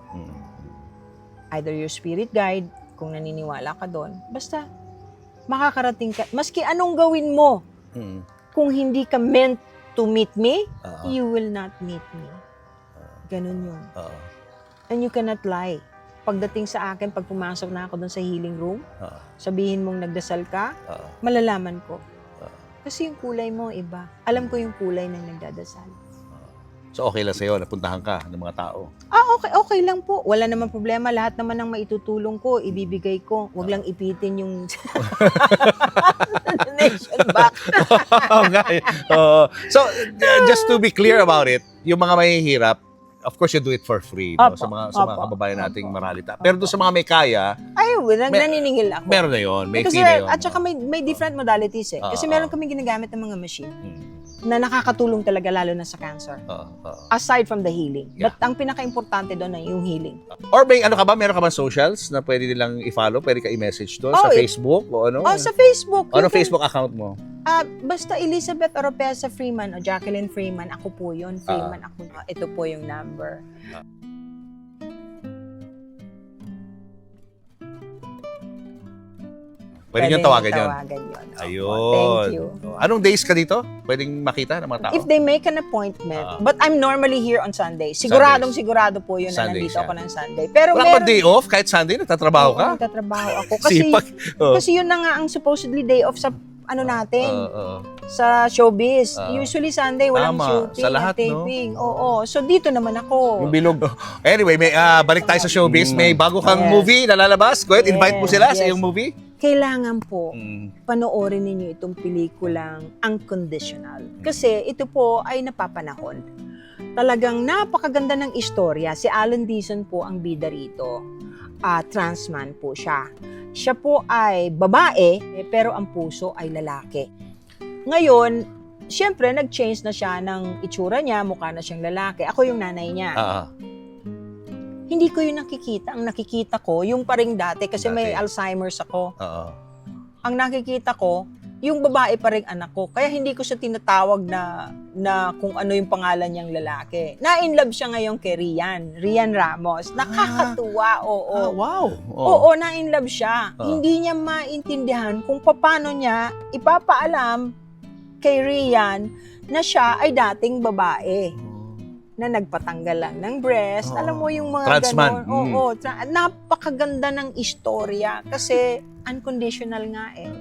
Either your spirit guide, kung naniniwala ka doon, basta makakarating ka. Maski anong gawin mo, kung hindi ka meant to meet me, you will not meet me. Ganun yun. And you cannot lie. Pagdating sa akin, pag pumasok na ako doon sa healing room, sabihin mong nagdasal ka, malalaman ko. Kasi yung kulay mo iba. Alam ko yung kulay ng nagdadasal. So, okay lang sa'yo, napuntahan ka ng mga tao? Okay lang po. Wala naman problema. Lahat naman ng maitutulong ko, ibibigay ko. Huwag lang ipitin yung donation back. So, just to be clear about it, yung mga mahihirap, of course, you do it for free, no? Sa mga kababayan nating maralita. Pero doon sa mga may kaya, naniningil ako. Meron na yun. May kasi, fee na yun. at saka may different modalities eh. Kasi meron kami ginagamit ng mga machine na nakakatulong talaga lalo na sa cancer. Aside from the healing. Yeah. But ang pinaka-importante doon ay yung healing. Or may meron ka ba socials na pwede nilang i-follow? Pwede ka i-message doon sa Facebook o ano? Sa Facebook. Ano Facebook account mo? Basta Elizabeth Oropesa Freeman o Jacqueline Freeman. Ako po yun. Freeman ako. Ito po yung number. Pwede nyo tawagan yun. Ayun. Thank you. Anong days ka dito? Pwedeng makita ng mga tao? If they make an appointment, but I'm normally here on Sunday. Siguro po yun na Sundays, nandito ako ng Sunday. Pero wala ba day off? Kahit Sunday, nagtatrabaho ka? Nagtatrabaho ako. Kasi, kasi yun na nga ang supposedly day off sa natin. Sa showbiz. Usually Sunday, walang shooting sa lahat, at taping. Oo. So dito naman ako. Yung bilog. Anyway, balik tayo sa showbiz. May bago kang movie na lalabas. Go ahead, invite mo sila sa iyong movie. Kailangan po panoorin ninyo itong pelikulang Unconditional. Kasi ito po ay napapanahon. Talagang napakaganda ng istorya. Si Alan Dizon po ang bida rito. Trans man po siya. Siya po ay babae, pero ang puso ay lalaki. Ngayon, siyempre, nag-change na siya ng itsura niya, mukha na siyang lalaki. Ako yung nanay niya. Hindi ko yung nakikita. Ang nakikita ko, yung paring dati, kasi may Alzheimer's ako. Ang nakikita ko, yung babae pa rin anak ko. Kaya hindi ko siya tinatawag na kung ano yung pangalan niyang lalaki. Na-inlove siya ngayon kay Rian Ramos. Nakakatuwa, oo. Wow. Oo, na-inlove siya. Hindi niya maintindihan kung paano niya ipapaalam kay Rian na siya ay dating babae na nagpatanggal lang ng breast. Alam mo yung mga Transman. ganon. Oo. Napakaganda ng istorya kasi unconditional nga eh.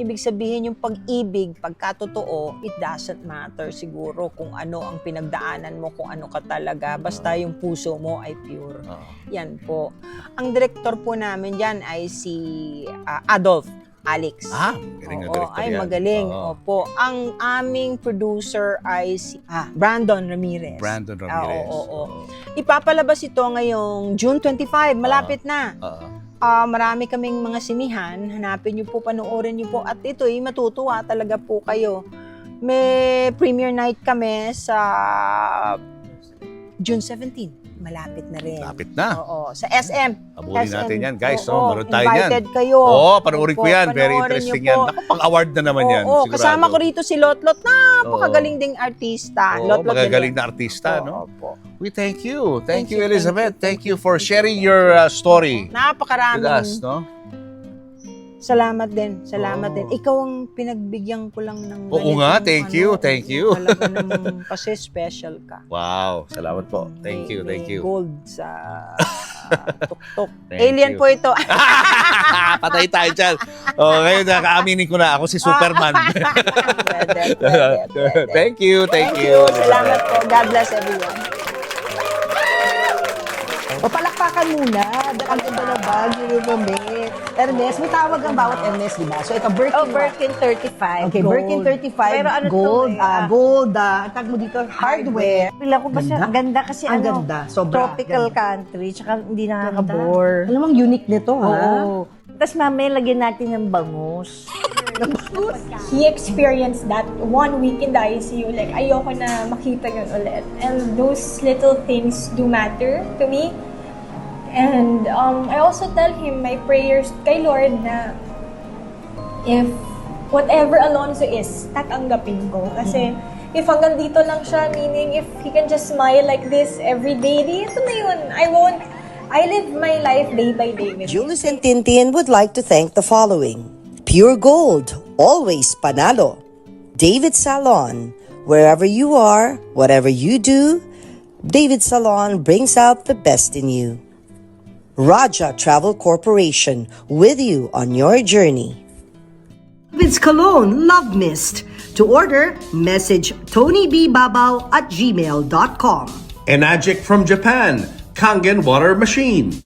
Ibig sabihin yung pag-ibig, pagkatotoo, it doesn't matter siguro kung ano ang pinagdaanan mo, kung ano ka talaga. Basta yung puso mo ay pure. Yan po. Ang director po namin dyan ay si Adolf Alex. Magaling na Oo, director ay yan. magaling. Oo. Opo. Ang aming producer ay si Brandon Ramirez. Brandon Ramirez. Oo. Ipapalabas ito ngayong June 25. Malapit na. Marami kaming mga sinihan. Hanapin niyo po, panoorin niyo po. At ito'y matutuwa talaga po kayo. May premiere night kami sa June 17. Malapit na rin. Lapit na. Oo. Sa SM. Abulin natin yan, guys. Oo, Manood tayo yan. invited kayo. Panoorin ko Opo, yan. Very panoorin interesting niyo yan. po. Naku, pang-award na naman yan. Oo, sigurado. kasama ko rito si Lotlot. Napakagaling ding artista. Lotlot magagaling din. na artista, Opo, no? opo. We thank you. Thank you, Thank you, Elizabeth. thank Thank you for sharing your story with Napakaraming us, no? salamat din. Salamat Oo. din. Ikaw ang pinagbigyan ko lang ng Oo nga, thank you, thank you. Talaga namang kasi special ka. Wow, salamat po. Thank you, thank May you. gold sa tuktok. Thank Alien you. po ito. Patay tayo dyan. Ngayon nakaaminin ko na ako si Superman. Pwede. Thank you, thank you. Salamat po. God bless everyone. Palakpakan muna. Ang ganda ng bag, Ernest. Ernest, may tawag ang bawat Ernest, di ba? So ito, Birkin. Birkin 35. Okay, gold. Birkin 35, Pero ano gold, to, gold, tag mo dito, hardware. Pila ko ba siya? Ganda? Ganda kasi Ang ano, ganda, sobra. tropical Ganda. country, tsaka hindi nakakabore. Nakabore. Alam mo, ang unique nito, ha? Oo. Tapos mamaya lagyan natin ng bangus. He experienced that 1 week in the ICU. Like, ayoko na makita yun ulit. And those little things do matter to me. And I also tell him my prayers kay Lord na if whatever Alonzo is, tatanggapin ko. Kasi if hanggang dito lang siya, meaning if he can just smile like this every day, di ito na yun. I live my life day by day with him. Julius and Tintin would like to thank the following. Pure Gold, always panalo. David Salon, wherever you are, whatever you do, David Salon brings out the best in you. Raja Travel Corporation, with you on your journey. David's Cologne Love Mist. To order, message tonybbabaw@gmail.com. Enagic from Japan, Kangen Water Machine.